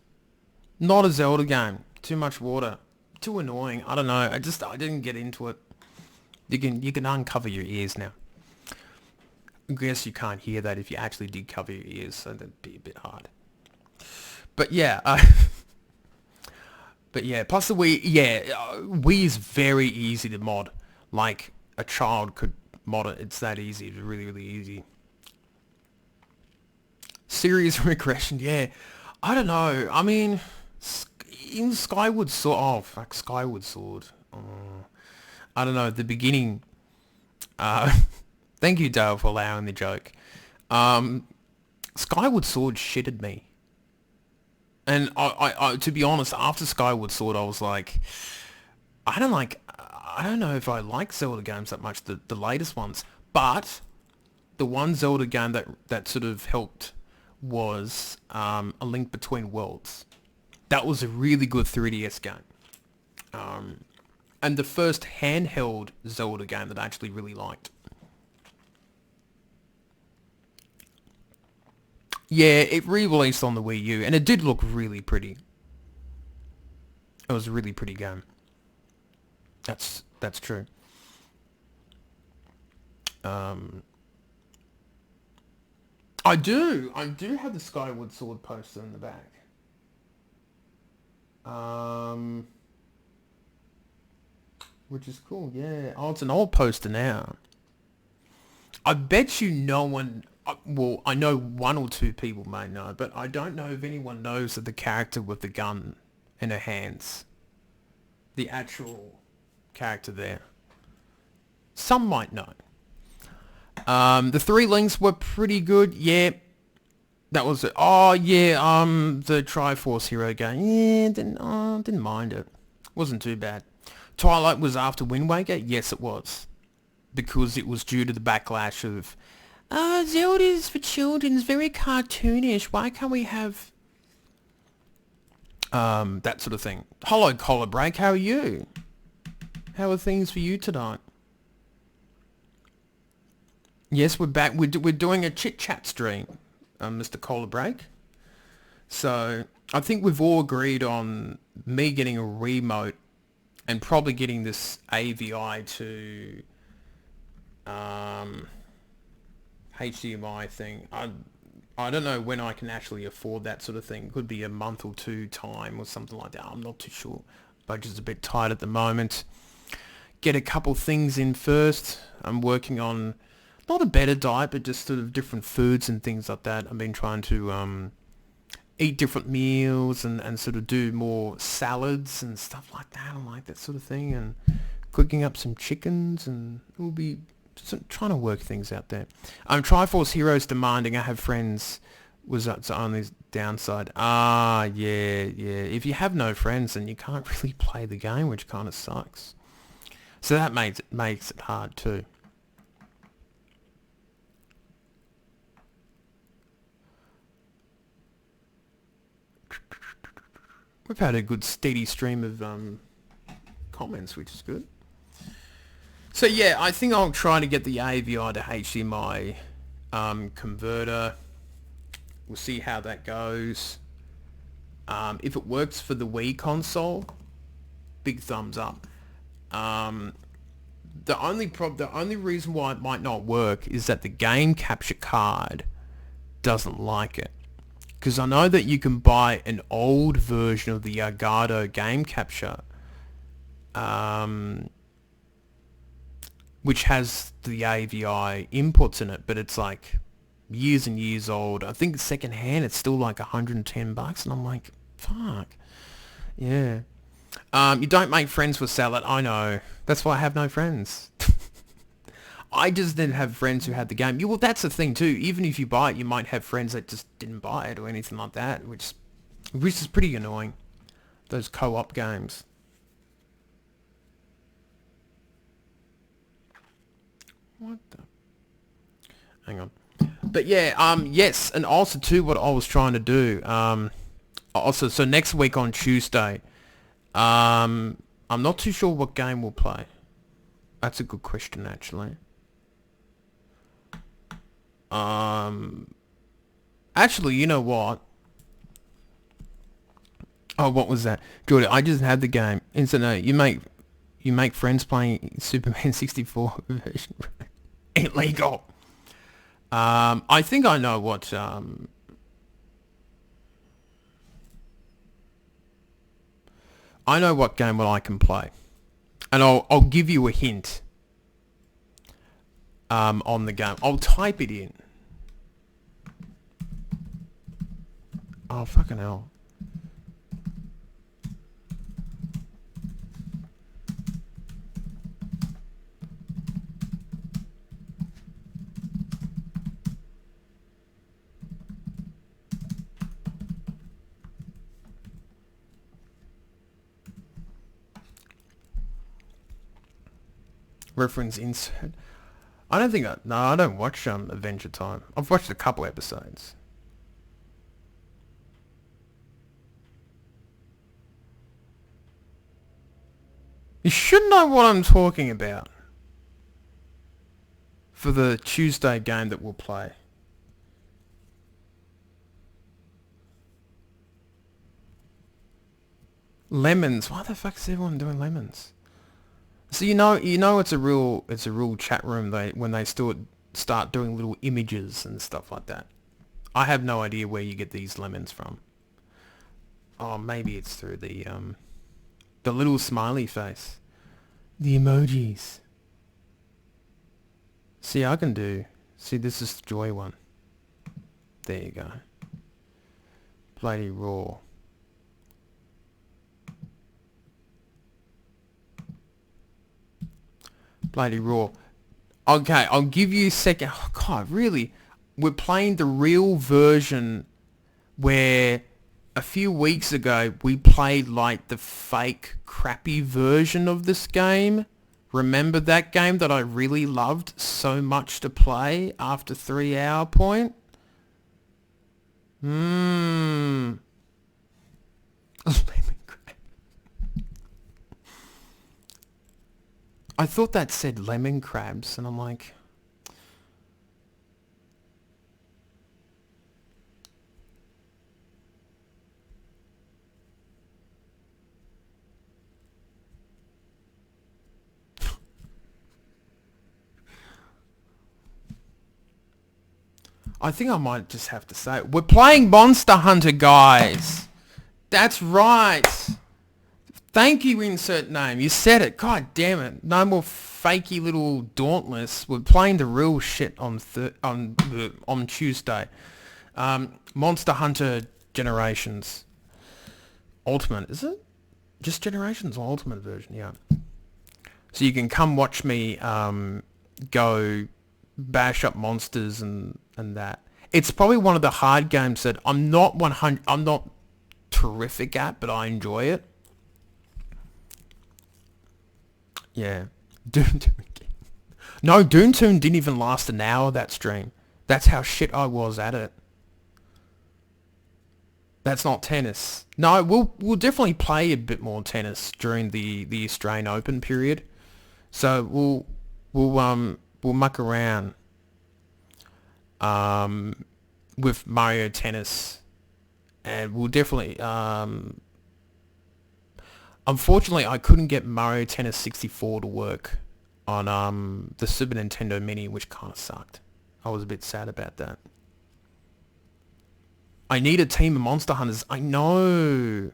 Not a Zelda game. Too much water. Too annoying. I don't know. I didn't get into it. You can uncover your ears now. I guess you can't hear that if you actually did cover your ears, so that'd be a bit hard. But yeah, plus the Wii, Wii is very easy to mod. Like, a child could mod it. It's that easy. It's really, really easy. Serious regression, yeah. I don't know. I mean, in Skyward Sword... Oh, fuck, Skyward Sword. I don't know, at the beginning... Thank you, Dale, for allowing the joke. Skyward Sword shitted me. And I to be honest, after Skyward Sword, I was like... I don't know if I like Zelda games that much, the latest ones. But the one Zelda game that sort of helped was A Link Between Worlds. That was a really good 3DS game. And the first handheld Zelda game that I actually really liked. Yeah, it re-released on the Wii U, and it did look really pretty. It was a really pretty game. That's true. I do have the Skyward Sword poster in the back. Which is cool, yeah. Oh, it's an old poster now. I bet you no one... Well, I know one or two people may know, but I don't know if anyone knows that the character with the gun in her hands. The actual character there. Some might know. The Three Links were pretty good, yeah. That was it. Oh, yeah, the Triforce Hero game. Yeah, didn't mind it. Wasn't too bad. Twilight was after Wind Waker? Yes, it was. Because it was due to the backlash of, Zelda's for children, it's very cartoonish. Why can't we have that sort of thing? Hello, Collar Break, how are you? How are things for you tonight? Yes, we're back. We're doing a chit chat stream, Mr. Collar Break. So I think we've all agreed on me getting a remote and probably getting this AVI to HDMI thing. I don't know when I can actually afford that sort of thing. Could be a month or two time or something like that. I'm not too sure. Budget's a bit tight at the moment. Get a couple things in first. I'm working on not a better diet, but just sort of different foods and things like that. I've been trying to eat different meals and sort of do more salads and stuff like that. I like that sort of thing, and cooking up some chickens, and we'll be trying to work things out there. Triforce Heroes demanding I have friends was the only downside. Yeah. If you have no friends, then you can't really play the game, which kind of sucks. So that makes it hard too. We've had a good steady stream of comments, which is good. So yeah, I think I'll try to get the AVI to HDMI converter. We'll see how that goes. If it works for the Wii console, big thumbs up. The only reason why it might not work is that the game capture card doesn't like it. Because I know that you can buy an old version of the Elgato game capture, which has the AVI inputs in it, but it's like years and years old. I think second hand it's still like $110, and I'm like, fuck. Yeah. You don't make friends with salad. I know. That's why I have no friends. I just didn't have friends who had the game. Well, that's the thing too. Even if you buy it, you might have friends that just didn't buy it or anything like that, which is pretty annoying. Those co-op games. What the? Hang on. But yeah, yes, and also too, what I was trying to do, so next week on Tuesday, I'm not too sure what game we'll play. That's a good question, actually. Actually, you know what? Oh, what was that? Jordan, I just had the game. Instant, no, you make friends playing Superman 64 version. Illegal. I think I know what, I know what game I can play. And I'll give you a hint on the game. I'll type it in. Oh, fucking hell. Reference insert. I don't watch Adventure Time. I've watched a couple episodes. You should know what I'm talking about for the Tuesday game that we'll play. Lemons. Why the fuck is everyone doing lemons? So you know it's a real chat room when they start doing little images and stuff like that. I have no idea where you get these lemons from. Oh, maybe it's through the little smiley face. The emojis. See, this is the Joy one. There you go. Bloody raw. Bloody raw. Okay, I'll give you a second. Oh, God, really? We're playing the real version where a few weeks ago, we played like the fake crappy version of this game. Remember that game that I really loved so much to play after 3 hour point? Mmm. Lemon crab. I thought that said lemon crabs, and I'm like, I think I might just have to say it. We're playing Monster Hunter, guys. That's right. Thank you, insert name. You said it. God damn it. No more fakey little Dauntless. We're playing the real shit on Tuesday. Monster Hunter Generations. Ultimate, is it? Just Generations or Ultimate version, yeah. So you can come watch me go bash up monsters and that. It's probably one of the hard games that I'm not terrific at, but I enjoy it. Yeah. Doom again. No, Doom didn't even last an hour, that stream. That's how shit I was at it. That's not tennis. No, we'll definitely play a bit more tennis during the Australian Open period. So we'll muck around with Mario Tennis, and we'll definitely unfortunately I couldn't get Mario Tennis 64 to work on the Super Nintendo Mini, which kind of sucked. I was a bit sad about that. I need a team of Monster Hunters. I know.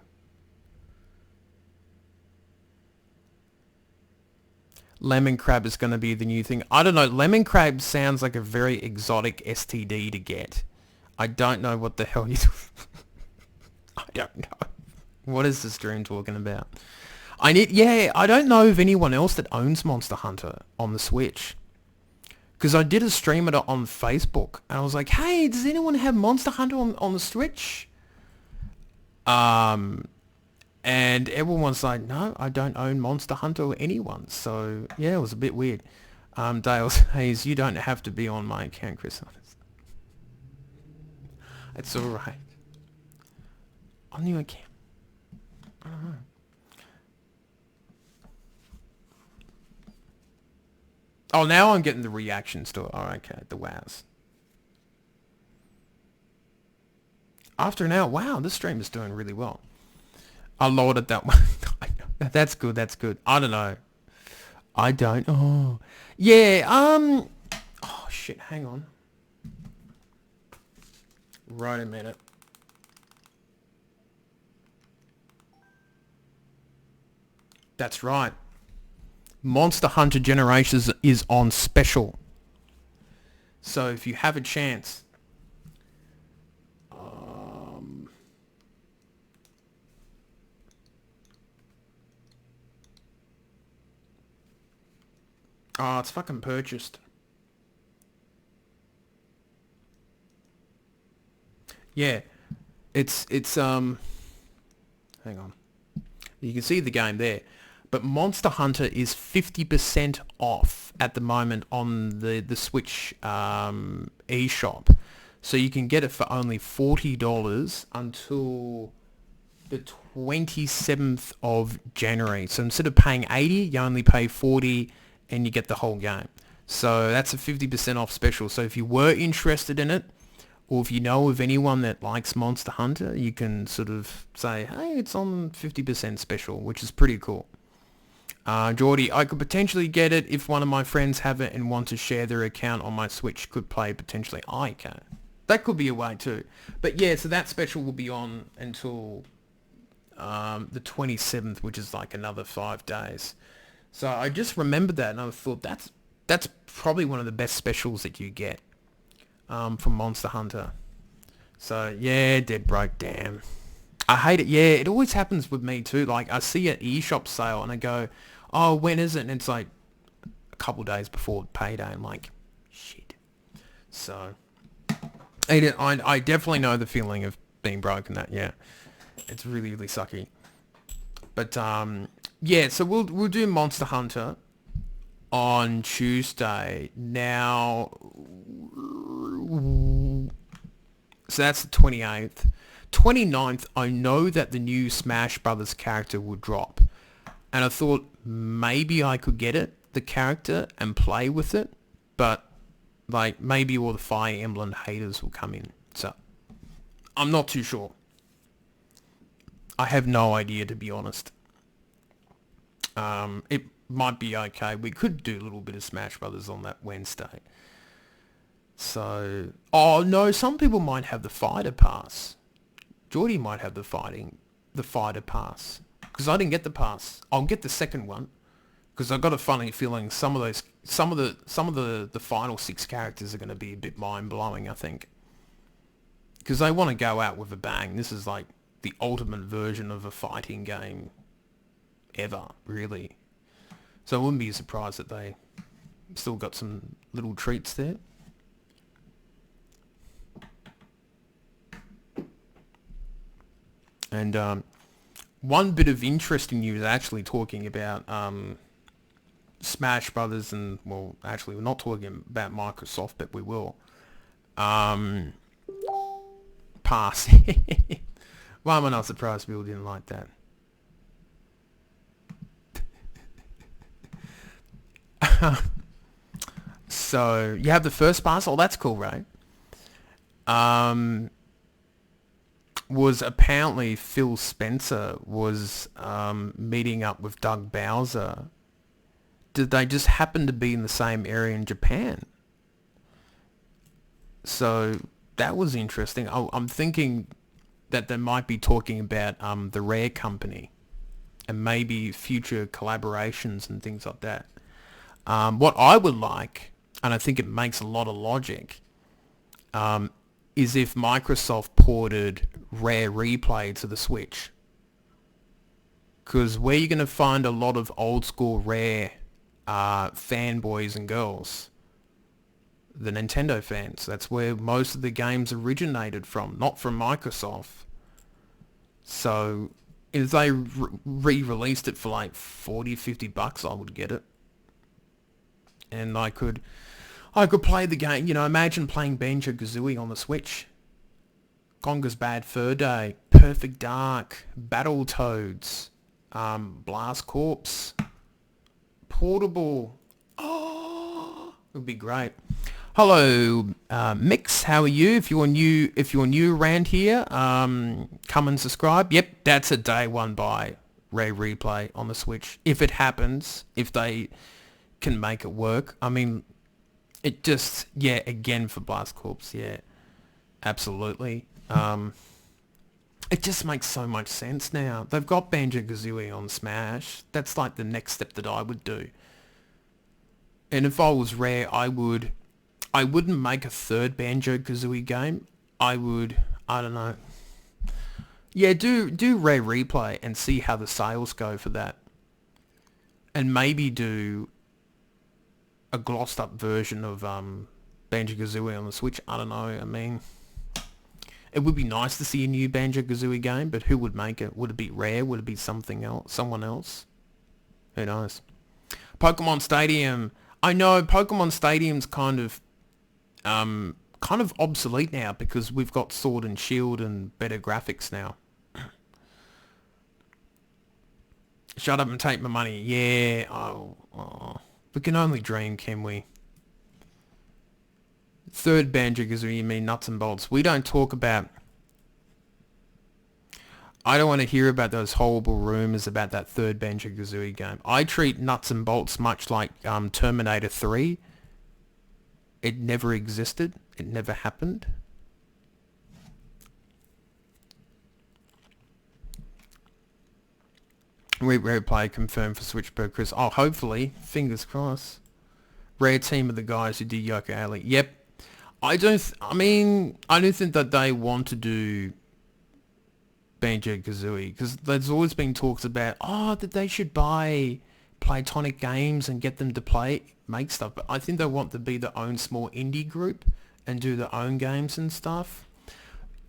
Lemon crab is going to be the new thing. I don't know. Lemon crab sounds like a very exotic STD to get. I don't know what the hell you... I don't know. What is this dream talking about? I don't know of anyone else that owns Monster Hunter on the Switch. Because I did a stream at it on Facebook, and I was like, hey, does anyone have Monster Hunter on the Switch? And everyone's like, no, I don't own Monster Hunter or anyone. So, yeah, it was a bit weird. Dale says, you don't have to be on my account, Chris. It's all right. On your account. I don't know. Oh, now I'm getting the reactions to it. Oh, okay, the wows. After an hour, wow, this stream is doing really well. I lowered it that one. That's good, that's good. I don't know. I don't. Oh. Yeah, oh, shit, hang on. Right a minute. That's right. Monster Hunter Generations is on special. So if you have a chance... Oh, it's fucking purchased. Yeah. It's hang on. You can see the game there. But Monster Hunter is 50% off at the moment on the Switch eShop. So you can get it for only $40 until the 27th of January. So instead of paying 80, you only pay 40 and you get the whole game. So that's a 50% off special. So if you were interested in it, or if you know of anyone that likes Monster Hunter, you can sort of say, hey, it's on 50% special, which is pretty cool. Geordie, I could potentially get it if one of my friends have it and want to share their account on my Switch, could play potentially. I can. That could be a way too. But yeah, so that special will be on until the 27th, which is like another 5 days. So I just remembered that and I thought that's probably one of the best specials that you get from Monster Hunter. So yeah, dead broke, damn. I hate it. Yeah, it always happens with me too. Like I see an eShop sale and I go, oh, when is it? And it's like a couple days before payday. I'm like, shit. So I definitely know the feeling of being broken that, yeah. It's really, really sucky. But yeah, so we'll do Monster Hunter on Tuesday. Now, so that's the 28th. 29th, I know that the new Smash Brothers character will drop. And I thought maybe I could get it, the character, and play with it. But, like, maybe all the Fire Emblem haters will come in. So, I'm not too sure. I have no idea, to be honest. It might be okay. We could do a little bit of Smash Brothers on that Wednesday. So, oh no, some people might have the fighter pass. Geordie might have the fighter pass. Because I didn't get the pass. I'll get the second one. Because I got a funny feeling some of the final 6 characters are going to be a bit mind blowing. I think. Because they want to go out with a bang. This is like the ultimate version of a fighting game ever, really. So I wouldn't be surprised that they still got some little treats there. And one bit of interesting news, actually talking about Smash Brothers, and well, actually we're not talking about Microsoft, but we will. Pass. Why am I not surprised people didn't like that? So you have the first pass. Oh, that's cool, right? Was apparently Phil Spencer was meeting up with Doug Bowser. Did they just happen to be in the same area in Japan? So that was interesting. I'm thinking that they might be talking about the Rare company and maybe future collaborations and things like that. What I would like, and I think it makes a lot of logic, is if Microsoft ported Rare Replay to the Switch. Because where you're going to find a lot of old school Rare fanboys and girls, the Nintendo fans. That's where most of the games originated from, not from Microsoft. So if they re-released it for like $40-50, I would get it. And I could play the game. You know, imagine playing Banjo-Kazooie on the Switch. Conker's Bad Fur Day, Perfect Dark, Battletoads, Blast Corps, Portable. Oh, it would be great. Hello, Mix. How are you? If you're new around here, come and subscribe. Yep, that's a day one buy. Rare Replay on the Switch. If it happens, if they can make it work. I mean, it just, yeah, again for Blast Corps, yeah, absolutely. It just makes so much sense now. They've got Banjo-Kazooie on Smash. That's like the next step that I would do. And if I was Rare, I wouldn't make a third Banjo-Kazooie game. I don't know. Yeah, do Rare Replay and see how the sales go for that. And maybe do a glossed up version of Banjo-Kazooie on the Switch. I don't know. I mean, it would be nice to see a new Banjo-Kazooie game, but who would make it? Would it be Rare? Would it be something else? Someone else? Who knows? Pokemon Stadium. I know Pokemon Stadium's kind of obsolete now because we've got Sword and Shield and better graphics now. Shut up and take my money. Yeah. Oh. We can only dream, can we? Third Banjo-Kazooie, you mean nuts and bolts. We don't talk about... I don't want to hear about those horrible rumours about that third Banjo-Kazooie game. I treat nuts and bolts much like Terminator 3. It never existed. It never happened. Rare Play confirmed for Switch per Chris. Oh, hopefully. Fingers crossed. Rare team of the guys who did Yoko Alley. Yep. I don't think that they want to do Banjo-Kazooie because there's always been talks about, that they should buy Playtonic Games and get them to make stuff. But I think they want to be their own small indie group and do their own games and stuff.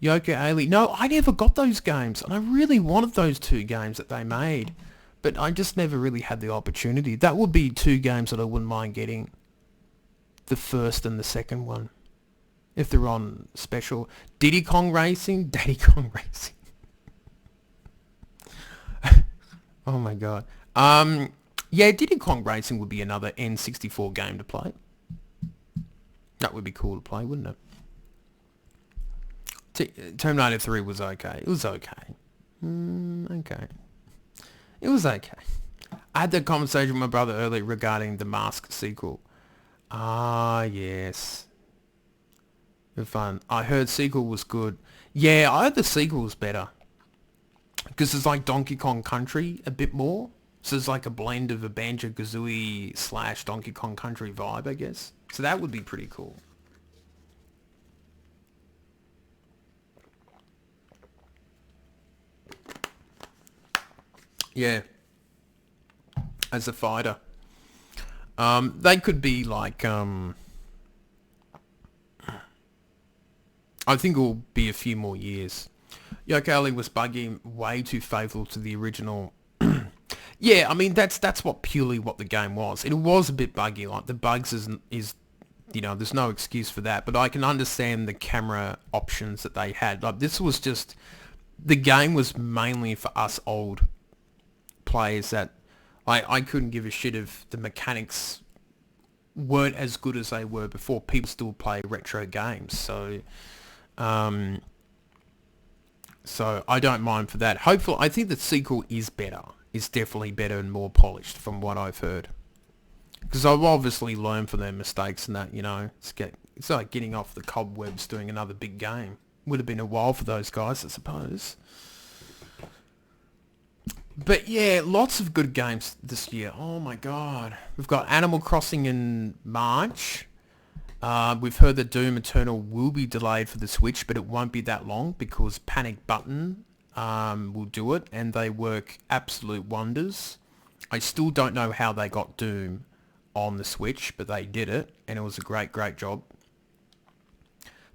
Yooka-Laylee. No, I never got those games, and I really wanted those two games that they made, but I just never really had the opportunity. That would be two games that I wouldn't mind getting, the first and the second one, if they're on special. Diddy Kong Racing? Daddy Kong Racing. Oh my god. Yeah, Diddy Kong Racing would be another N64 game to play. That would be cool to play, wouldn't it? Terminator 3 was okay. It was okay. Okay. It was okay. I had that conversation with my brother earlier regarding the Mask sequel. Ah, yes. Good fun. I heard sequel was good. Yeah, I heard the sequel was better. Because it's like Donkey Kong Country a bit more. So it's like a blend of a Banjo-Kazooie / Donkey Kong Country vibe, I guess. So that would be pretty cool. Yeah. As a fighter. They could be like, I think it will be a few more years. Yooka-Laylee was buggy, way too faithful to the original. Yeah, I mean, that's purely what the game was. It was a bit buggy, like the bugs is there's no excuse for that, but I can understand the camera options that they had. Like, this was just, the game was mainly for us old players that I couldn't give a shit if the mechanics weren't as good as they were before. People still play retro games, so I don't mind for that. Hopefully, I think the sequel is better. It's definitely better and more polished from what I've heard. Because I've obviously learned from their mistakes and that, it's like getting off the cobwebs doing another big game. Would have been a while for those guys, I suppose. But yeah, lots of good games this year. Oh my god. We've got Animal Crossing in March. We've heard that Doom Eternal will be delayed for the Switch, but it won't be that long because Panic Button will do it, and they work absolute wonders. I still don't know how they got Doom on the Switch, but they did it, and it was a great job.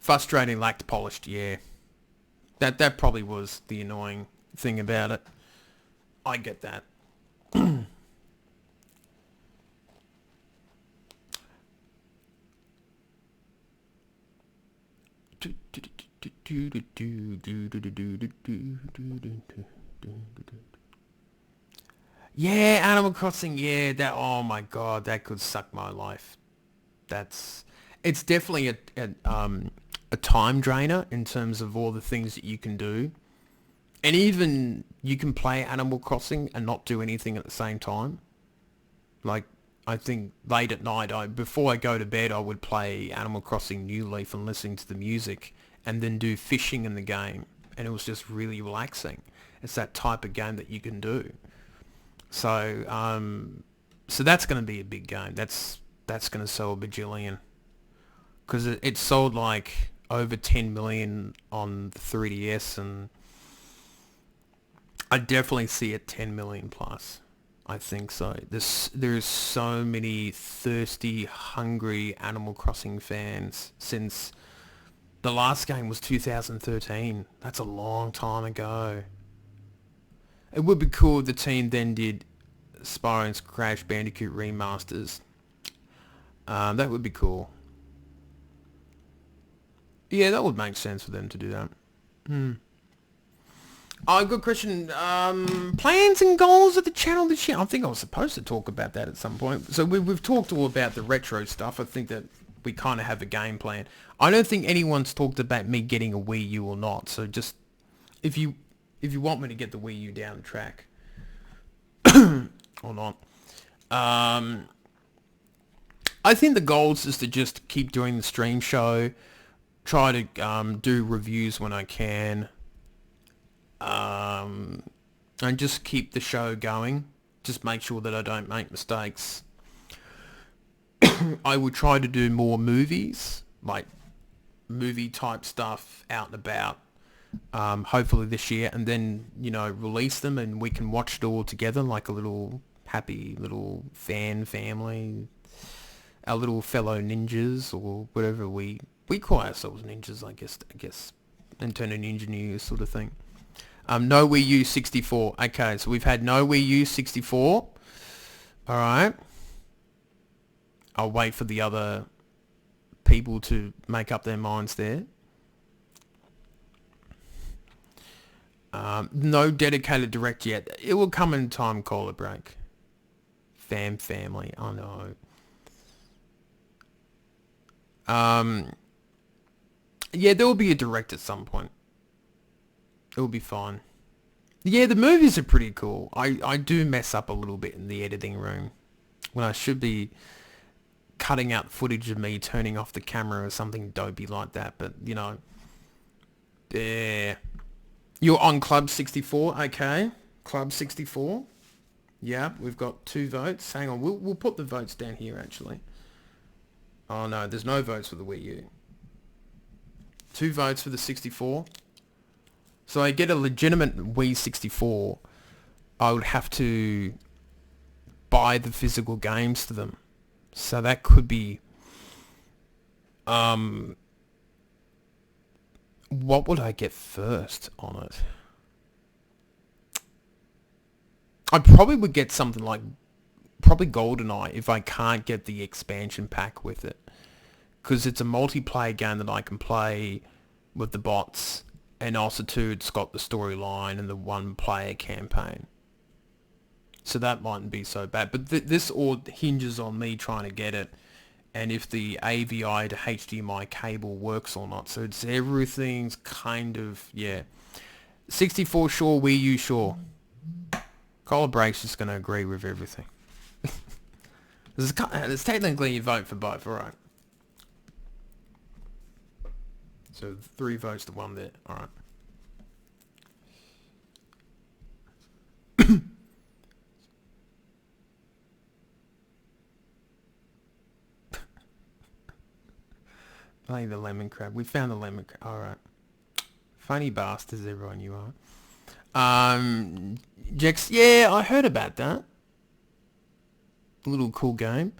Frustrating, lacked polished, yeah. That probably was the annoying thing about it. I get that. Yeah, Animal Crossing, yeah, that, oh my god, that could suck my life. It's definitely a time drainer in terms of all the things that you can do. And even you can play Animal Crossing and not do anything at the same time. Like, I think late at night, before I go to bed, I would play Animal Crossing New Leaf and listening to the music and then do fishing in the game. And it was just really relaxing. It's that type of game that you can do. So, so that's going to be a big game. That's going to sell a bajillion. Because it sold like over 10 million on the 3DS, and I definitely see it 10 million plus. I think so. There's so many thirsty, hungry Animal Crossing fans since the last game was 2013. That's a long time ago. It would be cool if the team then did Spyro's Crash Bandicoot remasters. That would be cool. Yeah, that would make sense for them to do that. Oh, good question. Plans and goals of the channel this year. I think I was supposed to talk about that at some point. So we've talked all about the retro stuff. I think that we kind of have a game plan. I don't think anyone's talked about me getting a Wii U or not. So just if you want me to get the Wii U down the track or not. I think the goal is just to just keep doing the stream show. Try to do reviews when I can. And just keep the show going. Just make sure that I don't make mistakes. I would try to do more movies, like movie type stuff out and about, hopefully this year, and then, release them and we can watch it all together like a little happy little fan family, our little fellow ninjas, or whatever we call ourselves, ninjas, I guess. and turn an Ninja News sort of thing. No Wii U 64. Okay, so we've had no Wii U 64. All right. I'll wait for the other people to make up their minds there. No dedicated direct yet. It will come in time, call a break. Family, I know. Yeah, there will be a direct at some point. It will be fine. Yeah, the movies are pretty cool. I do mess up a little bit in the editing room when I should be cutting out footage of me turning off the camera or something dopey like that. But, you know, yeah. You're on Club 64, okay. Club 64. Yeah, we've got 2 votes. Hang on, we'll put the votes down here, actually. Oh, no, there's no votes for the Wii U. 2 votes for the 64. So I get a legitimate Wii 64. I would have to buy the physical games to them. So that could be... what would I get first on it? I probably would get something like... probably GoldenEye if I can't get the expansion pack with it. Because it's a multiplayer game that I can play with the bots. And also too, it's got the storyline and the one-player campaign. So that mightn't be so bad. But this all hinges on me trying to get it. And if the AVI to HDMI cable works or not. So it's everything's kind of, yeah. 64 sure, Wii U sure. Collar Break's just going to agree with everything. There's technically a vote for both, alright. So 3 votes to 1 there, alright. Play the lemon crab. We found the lemon crab. Alright. Funny bastards, everyone you are. Jex, yeah, I heard about that. Little cool game.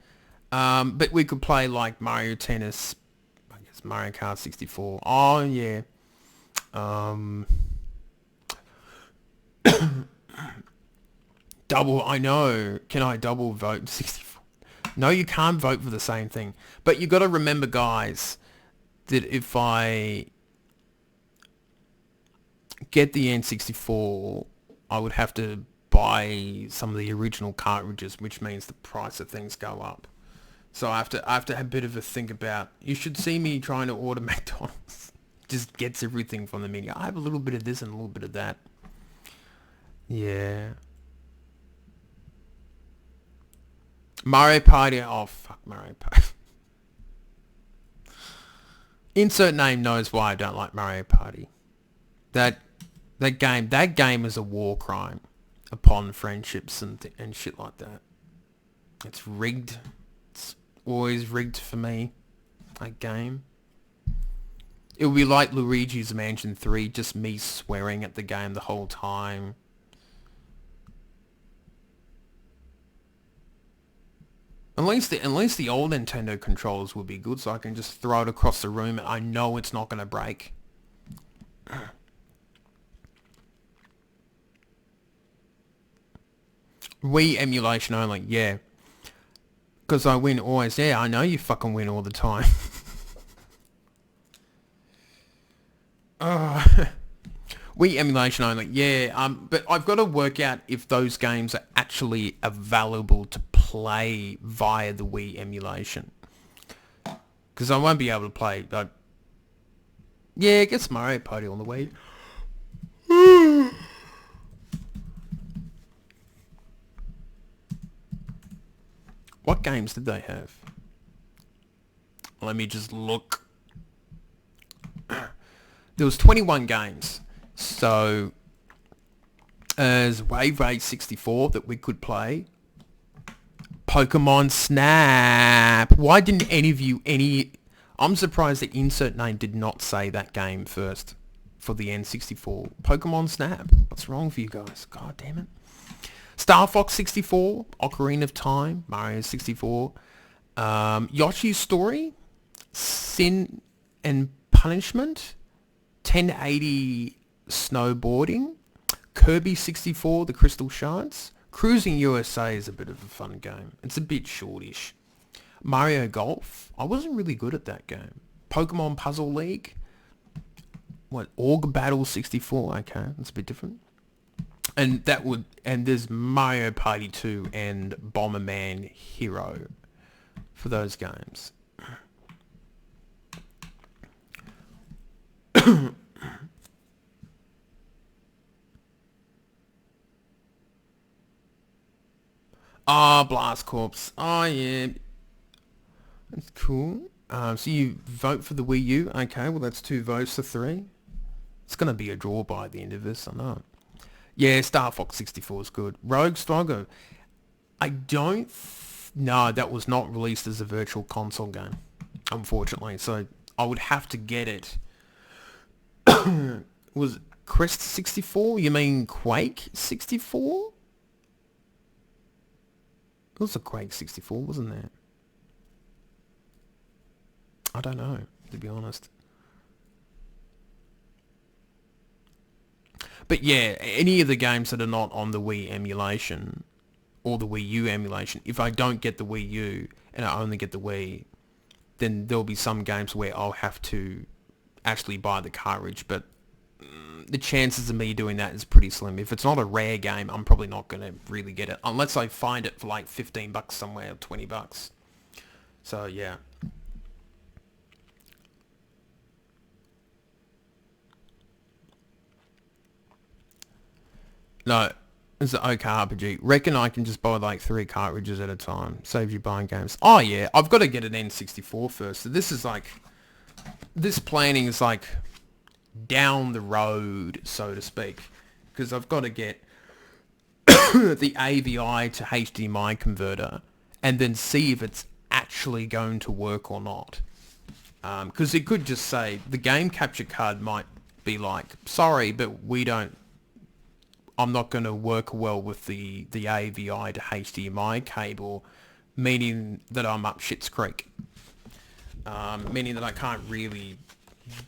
But we could play like Mario Tennis, I guess Mario Kart 64. Oh yeah. Double, I know. Can I double vote 64? No, you can't vote for the same thing. But you got to remember, guys, that if I get the N64, I would have to buy some of the original cartridges, which means the price of things go up. So I have to have a bit of a think about. You should see me trying to order McDonald's. Just gets everything from the menu. I have a little bit of this and a little bit of that. Yeah. Mario Party. Oh fuck, Mario Party. Insert name knows why I don't like Mario Party. That game is a war crime upon friendships and shit like that. It's rigged. It's always rigged for me. That game. It would be like Luigi's Mansion 3, just me swearing at the game the whole time. At least the old Nintendo controllers would be good, so I can just throw it across the room and I know it's not going to break. Wii emulation only, yeah. Because I win always. Yeah, I know you fucking win all the time. Wii emulation only, yeah. But I've got to work out if those games are actually available to play via the Wii emulation. Because I won't be able to play. Yeah, get some Mario Party on the Wii. What games did they have? Let me just look. There was 21 games. So there's Wave Race 64 that we could play. Pokemon Snap. Why didn't any of you I'm surprised that Insert Name did not say that game first for the N64. Pokemon Snap. What's wrong for you guys? God damn it. Star Fox 64, Ocarina of Time, Mario 64, Yoshi's Story, Sin and Punishment, 1080 snowboarding, Kirby 64, the Crystal Shards. Cruising USA is a bit of a fun game. It's a bit shortish. Mario Golf. I wasn't really good at that game. Pokemon Puzzle League. What? Org Battle 64. Okay, that's a bit different. And there's Mario Party 2 and Bomberman Hero for those games. Ah, Blast Corps. Oh, yeah. That's cool. So you vote for the Wii U? Okay, well that's 2 votes to 3. It's going to be a draw by the end of this, I know. Yeah, Star Fox 64 is good. Rogue Stroggo. I don't... No, that was not released as a virtual console game, unfortunately. So I would have to get it. Was Crest 64? You mean Quake 64? It was a Quake 64, wasn't there? I don't know, to be honest. But yeah, any of the games that are not on the Wii emulation or the Wii U emulation, if I don't get the Wii U and I only get the Wii, then there'll be some games where I'll have to actually buy the cartridge, but the chances of me doing that is pretty slim. If it's not a rare game, I'm probably not going to really get it, unless I find it for like $15 somewhere or $20. So yeah. No, it's an OK RPG. Reckon I can just buy like 3 cartridges at a time. Saves you buying games. Oh yeah, I've got to get an N64 first. So this is like, this planning is like down the road, so to speak, because I've got to get the AVI to HDMI converter and then see if it's actually going to work or not. Because it could just say, the game capture card might be like, sorry, but I'm not going to work well with the AVI to HDMI cable, meaning that I'm up shit's creek. Meaning that I can't really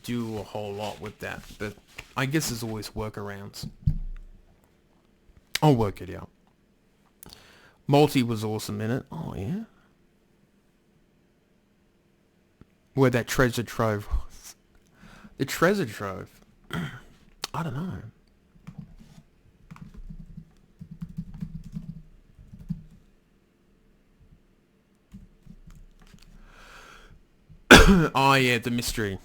do a whole lot with that. But I guess there's always workarounds. I'll work it out. Multi was awesome in it. Oh, yeah. Where that treasure trove was. The treasure trove. I don't know. Oh yeah, the mystery.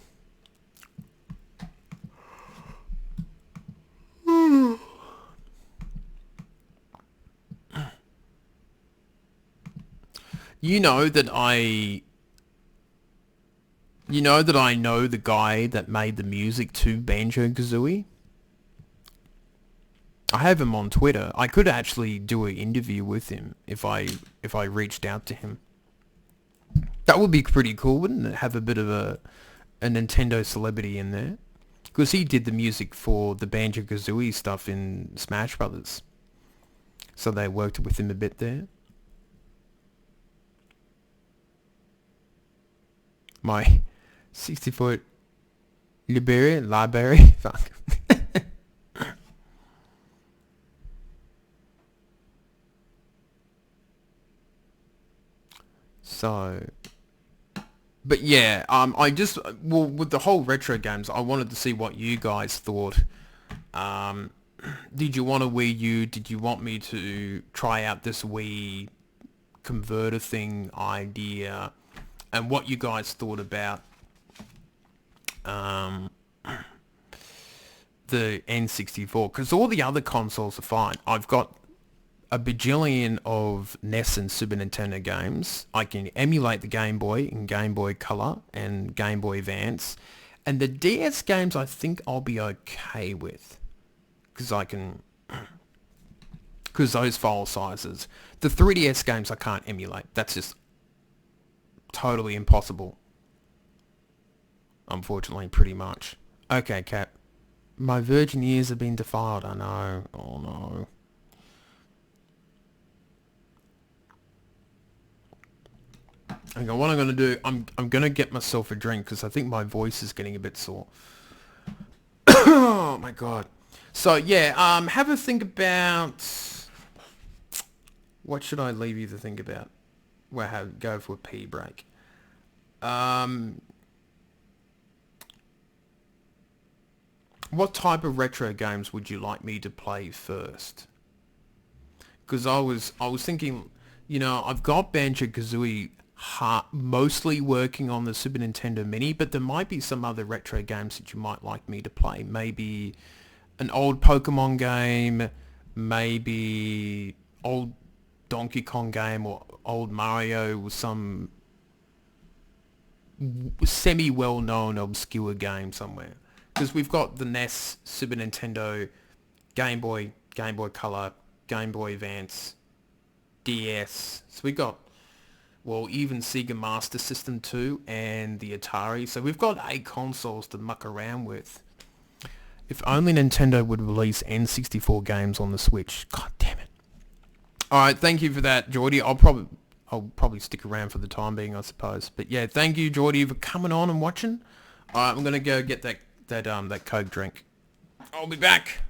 You know that I know the guy that made the music to Banjo-Kazooie? I have him on Twitter. I could actually do an interview with him if I reached out to him. That would be pretty cool, wouldn't it? Have a bit of a Nintendo celebrity in there. Because he did the music for the Banjo-Kazooie stuff in Smash Brothers. So they worked with him a bit there. My 60-foot library. Fuck. So, but yeah, with the whole retro games, I wanted to see what you guys thought. Did you want a Wii U? Did you want me to try out this Wii converter thing idea? And what you guys thought about the N64? Because all the other consoles are fine. I've got a bajillion of NES and Super Nintendo games. I can emulate the Game Boy in Game Boy Color and Game Boy Advance. And the DS games I think I'll be okay with. Because those file sizes. The 3DS games I can't emulate. That's just totally impossible. Unfortunately, pretty much. Okay, Cap. My virgin ears have been defiled. I know. Oh no. Okay, what I'm going to do, I'm going to get myself a drink because I think my voice is getting a bit sore. Oh my god. So yeah, have a think about what should I leave you to think about. Well, go for a pee break. Um, what type of retro games would you like me to play first? Because I was thinking, I've got Banjo Kazooie mostly working on the Super Nintendo Mini, but there might be some other retro games that you might like me to play. Maybe an old Pokemon game, maybe old Donkey Kong game or old Mario with some semi-well-known obscure game somewhere. Because we've got the NES, Super Nintendo, Game Boy Color, Game Boy Advance, DS. So we got, well, even Sega Master System 2 and the Atari. So we've got 8 consoles to muck around with. If only Nintendo would release N64 games on the Switch. God damn it. Alright, thank you for that, Geordie. I'll probably stick around for the time being, I suppose. But yeah, thank you, Geordie, for coming on and watching. Alright, I'm gonna go get that Coke drink. I'll be back.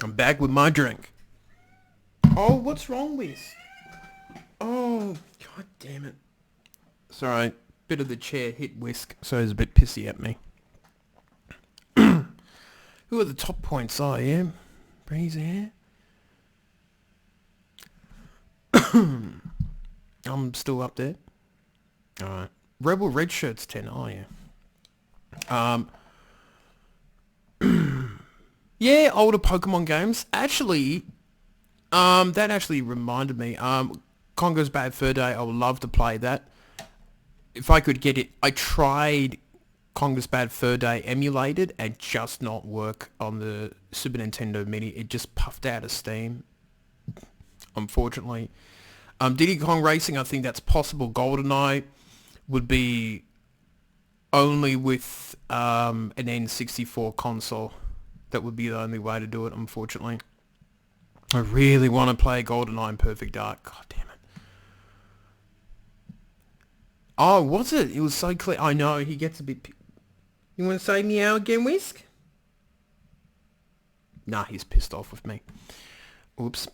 I'm back with my drink. Oh, what's wrong with? Oh, god damn it. Sorry, bit of the chair hit whisk, so he's a bit pissy at me. Who are the top points? Oh, yeah. Breeze here. I'm still up there. Alright. Rebel Red Shirt's 10. Oh, yeah. Um, yeah, older Pokemon games. Actually, that actually reminded me. Congo's Bad Fur Day, I would love to play that. If I could get it, I tried Congo's Bad Fur Day emulated and just not work on the Super Nintendo Mini. It just puffed out of steam, unfortunately. Diddy Kong Racing, I think that's possible. GoldenEye would be only with an N64 console. That would be the only way to do it, unfortunately. I really want to play GoldenEye in Perfect Dark. God damn it. Oh, was it? It was so clear. I know, he gets a bit... You want to say meow again, Whisk? Nah, he's pissed off with me. Oops.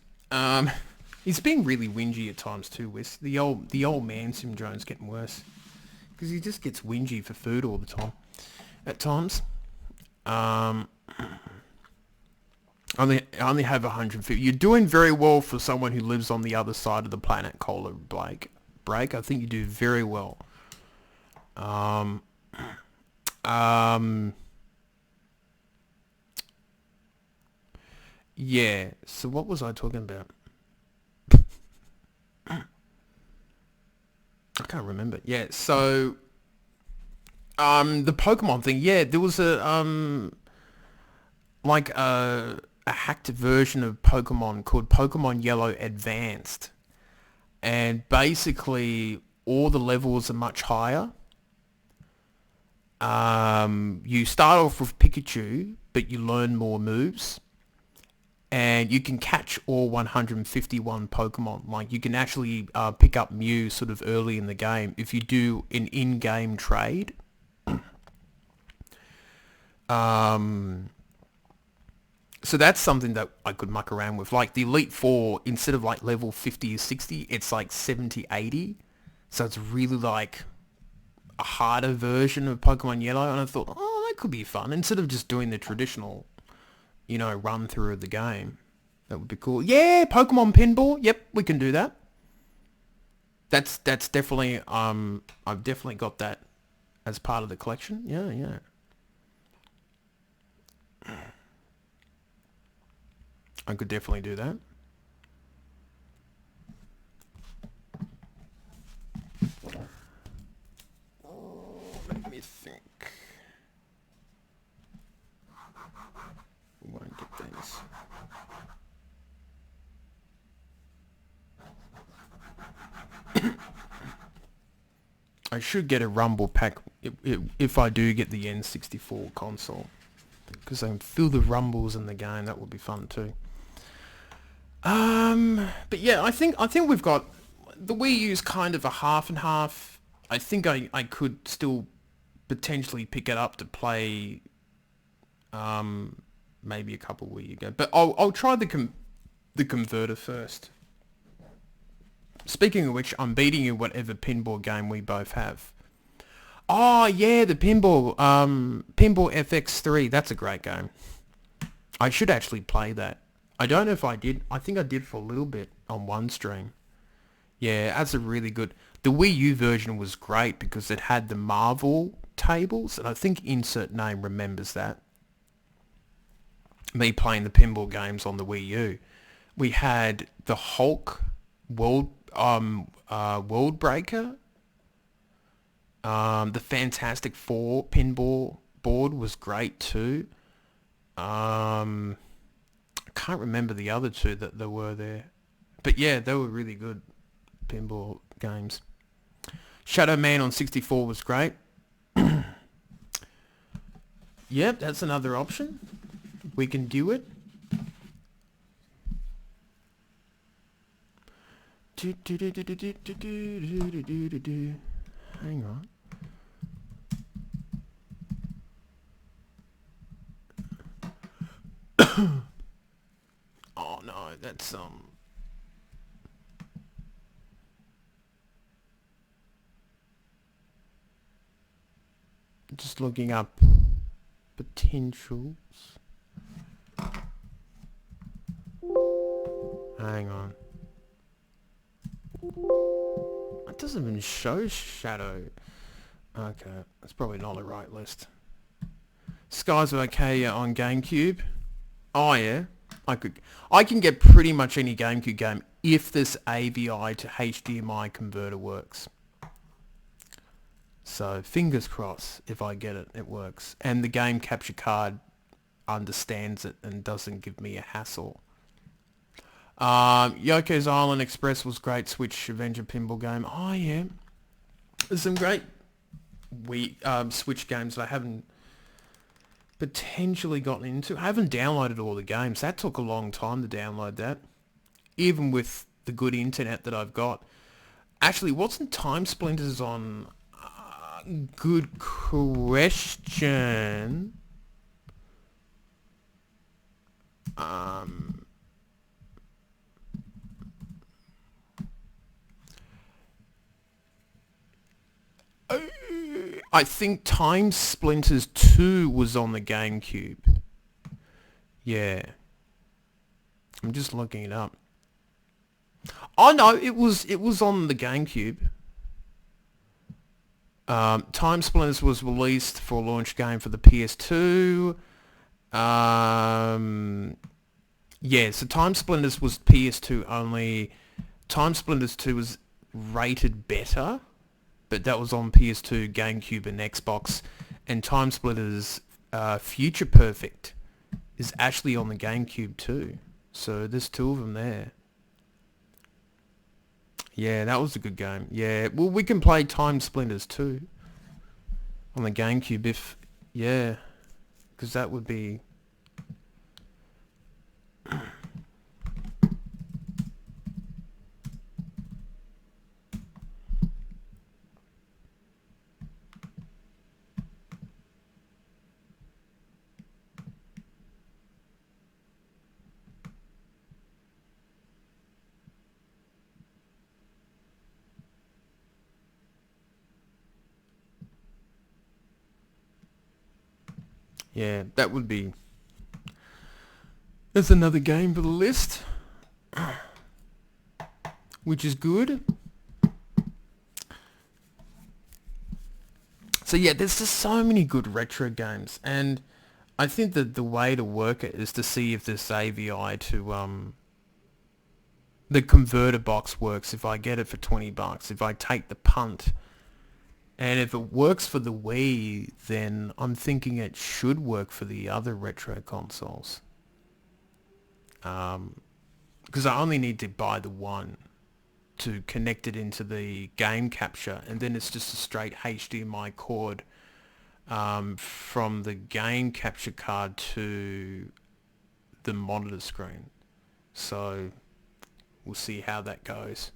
He's being really whingy at times too, Whisk. The old man syndrome's getting worse. Because he just gets whingy for food all the time. At times. I only have 150. You're doing very well for someone who lives on the other side of the planet, Cola Blake. Break. I think you do very well. Yeah. So what was I talking about? I can't remember. Yeah. So, the Pokemon thing. Yeah, there was a like a hacked version of Pokemon called Pokemon Yellow Advanced, and basically all the levels are much higher. You start off with Pikachu, but you learn more moves, and you can catch all 151 Pokemon. Like you can actually pick up Mew sort of early in the game if you do an in-game trade. So that's something that I could muck around with. Like the Elite Four, instead of like level 50 or 60, it's like 70, 80. So it's really like a harder version of Pokemon Yellow. And I thought, oh, that could be fun. Instead of just doing the traditional, run through of the game. That would be cool. Yeah, Pokemon Pinball. Yep, we can do that. That's definitely, I've definitely got that as part of the collection. Yeah, yeah. I could definitely do that. Let me think. We won't get these. I should get a Rumble pack if I do get the N64 console, because I can feel the rumbles in the game. That would be fun too. But yeah, I think we've got the Wii U's kind of a half and half. I think I could still potentially pick it up to play maybe a couple Wii U games, but I'll try the converter first. Speaking of which, I'm beating you whatever pinball game we both have. Oh yeah, the Pinball FX3. That's a great game. I should actually play that. I don't know if I did. I think I did for a little bit on one stream. Yeah, that's a really good... The Wii U version was great because it had the Marvel tables, and I think Insert Name remembers that. Me playing the pinball games on the Wii U. We had the Hulk World Breaker. The Fantastic Four pinball board was great too. I can't remember the other two that there were there. But yeah, they were really good pinball games. Shadow Man on 64 was great. Yep, that's another option. We can do it. Hang on. Oh no, that's just looking up potentials. Hang on. It doesn't even show Shadow. Okay, that's probably not the right list. Skies of Arcadia on GameCube. Oh yeah, I can get pretty much any GameCube game if this AVI to HDMI converter works. So fingers crossed, if I get it, it works. And the game capture card understands it and doesn't give me a hassle. Yoko's Island Express was great Switch Avenger pinball game. Oh yeah, there's some great Switch games that I haven't potentially gotten into. I haven't downloaded all the games. That took a long time to download that, even with the good internet that I've got. Actually, wasn't Time Splinters on? Good question. I think Time Splinters 2 was on the GameCube. Yeah. I'm just looking it up. Oh no, it was on the GameCube. Time Splinters was released for a launch game for the PS2. Yeah, so Time Splinters was PS2 only. Time Splinters 2 was rated better, but that was on PS2, GameCube and Xbox. And Time Splinters Future Perfect is actually on the GameCube too. So there's two of them there. Yeah, that was a good game. Yeah, well, we can play Time Splinters too on the GameCube if, yeah, because that would be... Yeah, that would be... That's another game for the list, which is good. So yeah, there's just so many good retro games, and I think that the way to work it is to see if this AVI to the converter box works. If I get it for $20, if I take the punt, and if it works for the Wii, then I'm thinking it should work for the other retro consoles. Because I only need to buy the one to connect it into the game capture, and then it's just a straight HDMI cord from the game capture card to the monitor screen. So we'll see how that goes.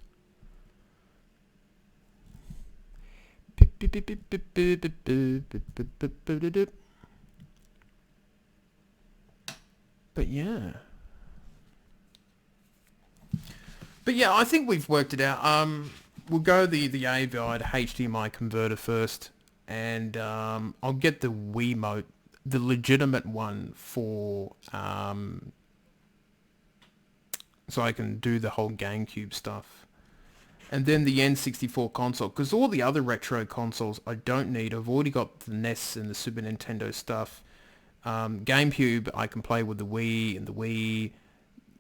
But yeah. But yeah, I think we've worked it out. We'll go the AVI to HDMI converter first, and I'll get the Wiimote, the legitimate one, for so I can do the whole GameCube stuff. And then the N64 console, because all the other retro consoles I don't need. I've already got the NES and the Super Nintendo stuff. GameCube I can play with the Wii and the Wii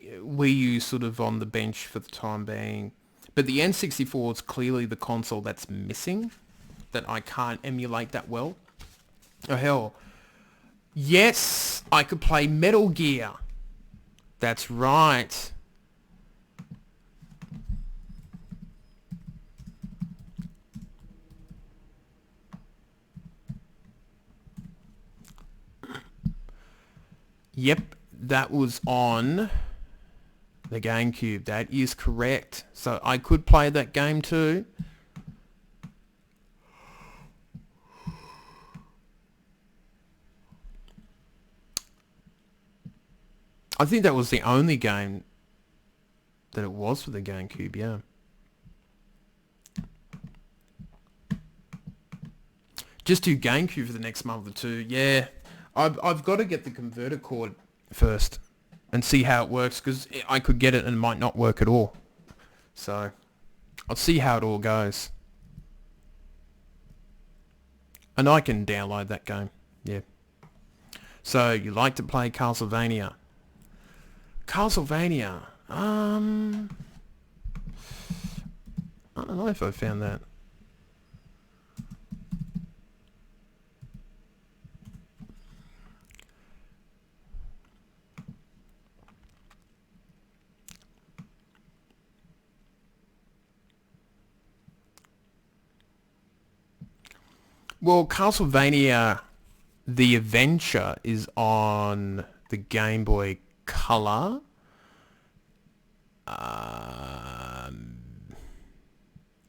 U sort of on the bench for the time being. But the N64 is clearly the console that's missing, that I can't emulate that well. Oh hell. Yes, I could play Metal Gear. That's right. Yep, that was on the GameCube. That is correct. So I could play that game too. I think that was the only game that it was for the GameCube, yeah. Just do GameCube for the next month or two, yeah. I've got to get the converter cord first and see how it works, because I could get it and it might not work at all. So I'll see how it all goes. And I can download that game, yeah. So you like to play Castlevania? Castlevania, I don't know if I found that. Well, Castlevania The Adventure is on the Game Boy Color.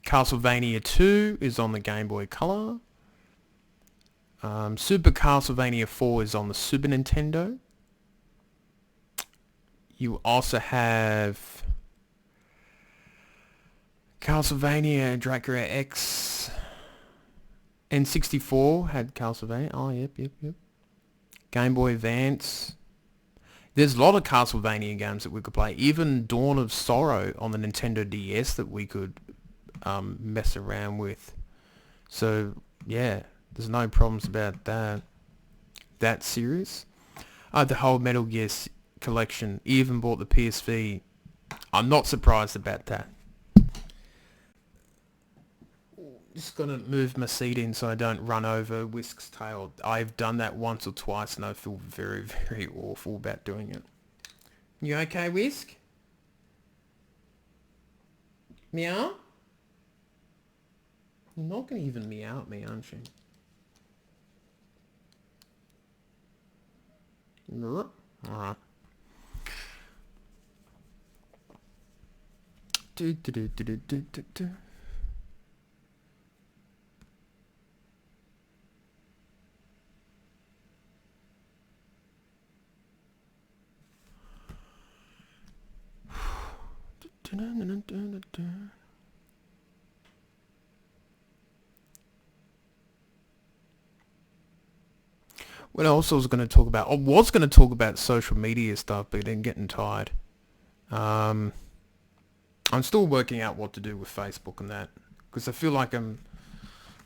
Castlevania 2 is on the Game Boy Color. Super Castlevania 4 is on the Super Nintendo. You also have Castlevania Dracula X. N64 had Castlevania. Oh, yep. Game Boy Advance. There's a lot of Castlevania games that we could play. Even Dawn of Sorrow on the Nintendo DS that we could mess around with. So, yeah, there's no problems about that. That series. The whole Metal Gear collection. Even bought the PSV. I'm not surprised about that. Just gonna move my seat in so I don't run over Whisk's tail. I've done that once or twice and I feel very, very awful about doing it. You okay, Whisk? Meow? You're not gonna even meow at me, aren't you? Alright. Do do do do do do do do. What else I was going to talk about? I was going to talk about social media stuff, but then getting tired. I'm still working out what to do with Facebook and that, because I feel like I'm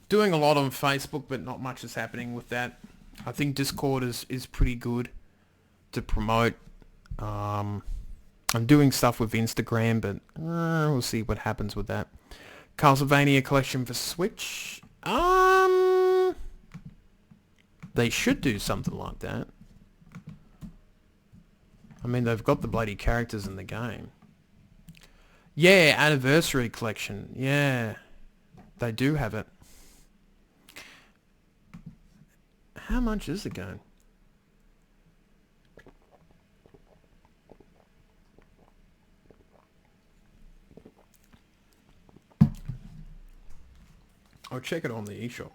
doing a lot on Facebook, but not much is happening with that. I think Discord is pretty good to promote. I'm doing stuff with Instagram, but we'll see what happens with that. Castlevania collection for Switch. They should do something like that. I mean, they've got the bloody characters in the game. Yeah, anniversary collection. Yeah, they do have it. How much is the game? I'll check it on the eShop.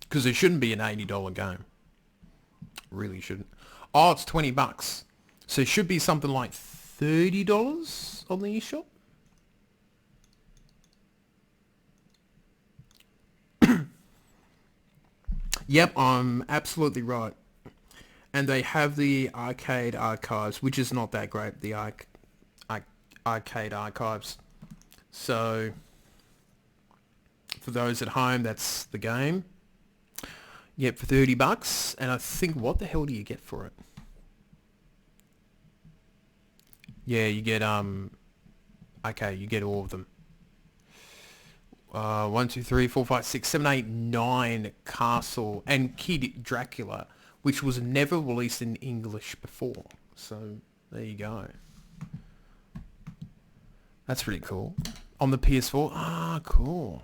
Because it shouldn't be an $80 game. Really shouldn't. Oh, it's $20. So it should be something like $30 on the eShop. Yep, I'm absolutely right. And they have the arcade archives, which is not that great, the arcade archives. So for those at home, that's the game. Yep, for $30. And I think, what the hell do you get for it? Yeah, you get, okay, you get all of them. 1, 2, 3, 4, 5, 6, 7, 8, 9 Castle and Kid Dracula, which was never released in English before. So there you go. That's pretty cool. On the PS4? Ah, cool.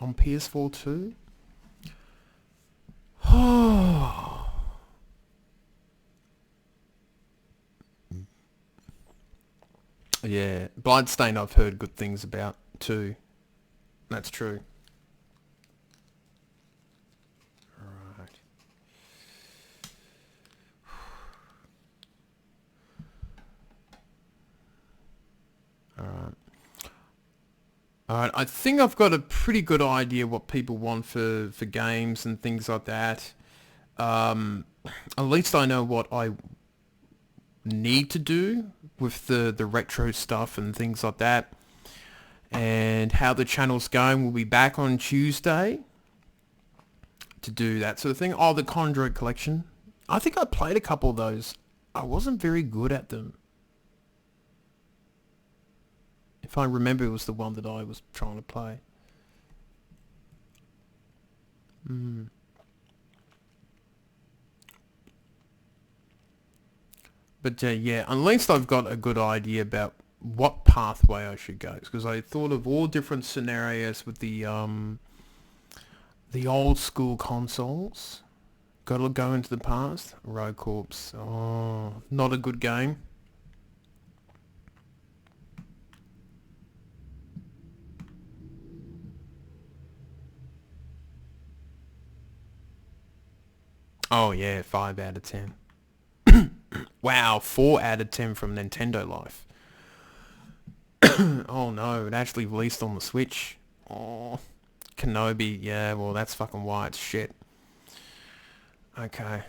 On PS4 too? Oh. Yeah, Bloodstain I've heard good things about too. That's true. Right. Alright. Alright, I think I've got a pretty good idea what people want for games and things like that. At least I know what I need to do with the retro stuff and things like that. And how the channel's going. We'll be back on Tuesday to do that sort of thing. Oh, the Conjure collection. I think I played a couple of those. I wasn't very good at them. If I remember, it was the one that I was trying to play. But yeah, at least I've got a good idea about what pathway I should go, because I thought of all different scenarios with the old school consoles. Gotta go into the past. Road Corps. Oh, not a good game. Oh yeah, 5 out of 10. Wow, 4 out of 10 from Nintendo Life. Oh no, it actually released on the Switch. Oh, Kenobi, yeah, well that's fucking why it's shit. Okay.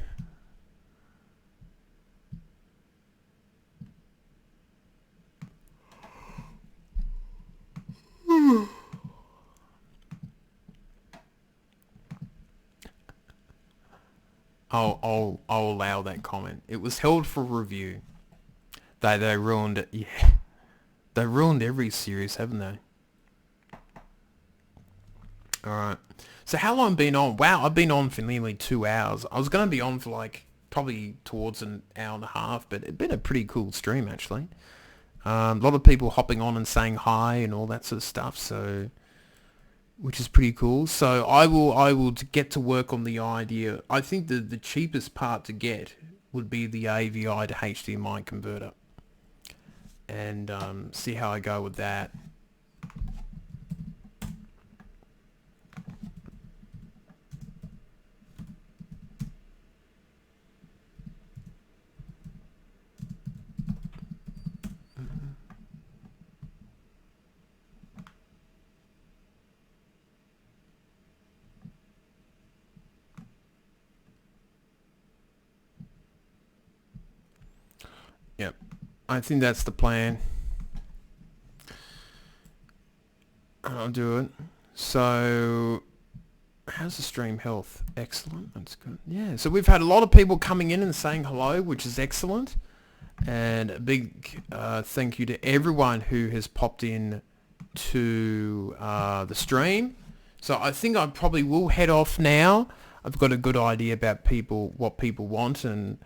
I'll allow that comment. It was held for review. They ruined it. Yeah, they ruined every series, haven't they? All right. So how long been on? Wow, I've been on for nearly 2 hours. I was going to be on for like probably towards an hour and a half, but it's been a pretty cool stream actually. A lot of people hopping on and saying hi and all that sort of stuff. So, which is pretty cool. So I will get to work on the idea. I think the cheapest part to get would be the AVI to HDMI converter, and see how I go with that. Yep, I think that's the plan. I'll do it. So, how's the stream health? Excellent. That's good. Yeah. So we've had a lot of people coming in and saying hello, which is excellent. And a big thank you to everyone who has popped in to the stream. So I think I probably will head off now. I've got a good idea about what people want, and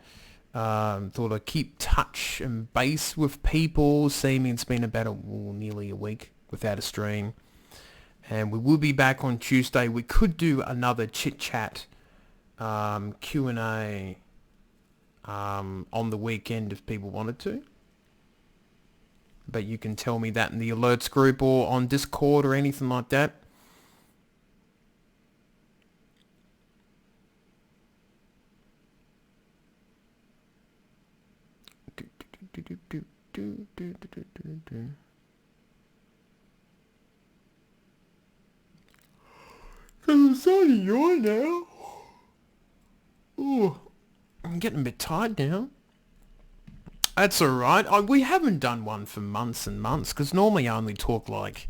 thought I'd keep touch and base with people. Seeming it's been about nearly a week without a stream. And we will be back on Tuesday. We could do another chit chat Q&A on the weekend if people wanted to. But you can tell me that in the alerts group or on Discord or anything like that. I'm starting to yawn now. Ooh, I'm getting a bit tired now. That's alright. We haven't done one for months and months, because normally I only talk like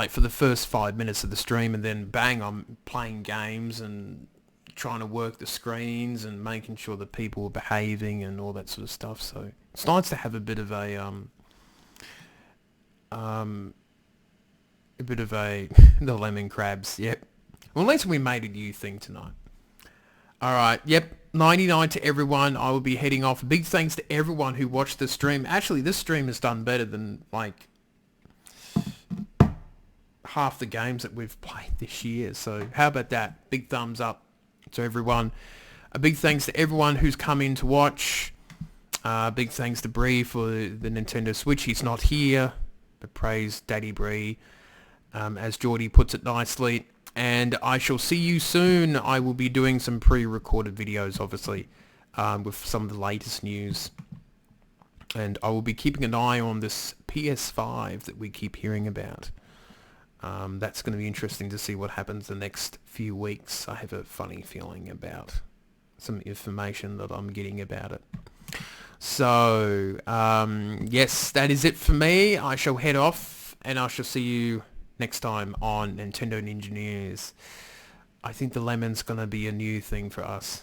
for the first 5 minutes of the stream, and then bang, I'm playing games and trying to work the screens and making sure that people are behaving and all that sort of stuff. So it's nice to have a bit of a the lemon crabs. Yep. Well, at least we made a new thing tonight. All right. Yep. 99 to everyone. I will be heading off. Big thanks to everyone who watched the stream. Actually, this stream has done better than like half the games that we've played this year. So how about that? Big thumbs up to everyone. A big thanks to everyone who's come in to watch. Big thanks to Bree for the Nintendo Switch. He's not here, but praise Daddy Bree, as Geordie puts it nicely. And I shall see you soon. I will be doing some pre-recorded videos, obviously, with some of the latest news. And I will be keeping an eye on this PS5 that we keep hearing about. That's going to be interesting to see what happens the next few weeks. I have a funny feeling about some information that I'm getting about it. So, yes, that is it for me. I shall head off, and I shall see you next time on Nintendo Ninja News. I think the lemon's going to be a new thing for us.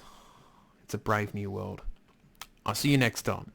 It's a brave new world. I'll see you next time.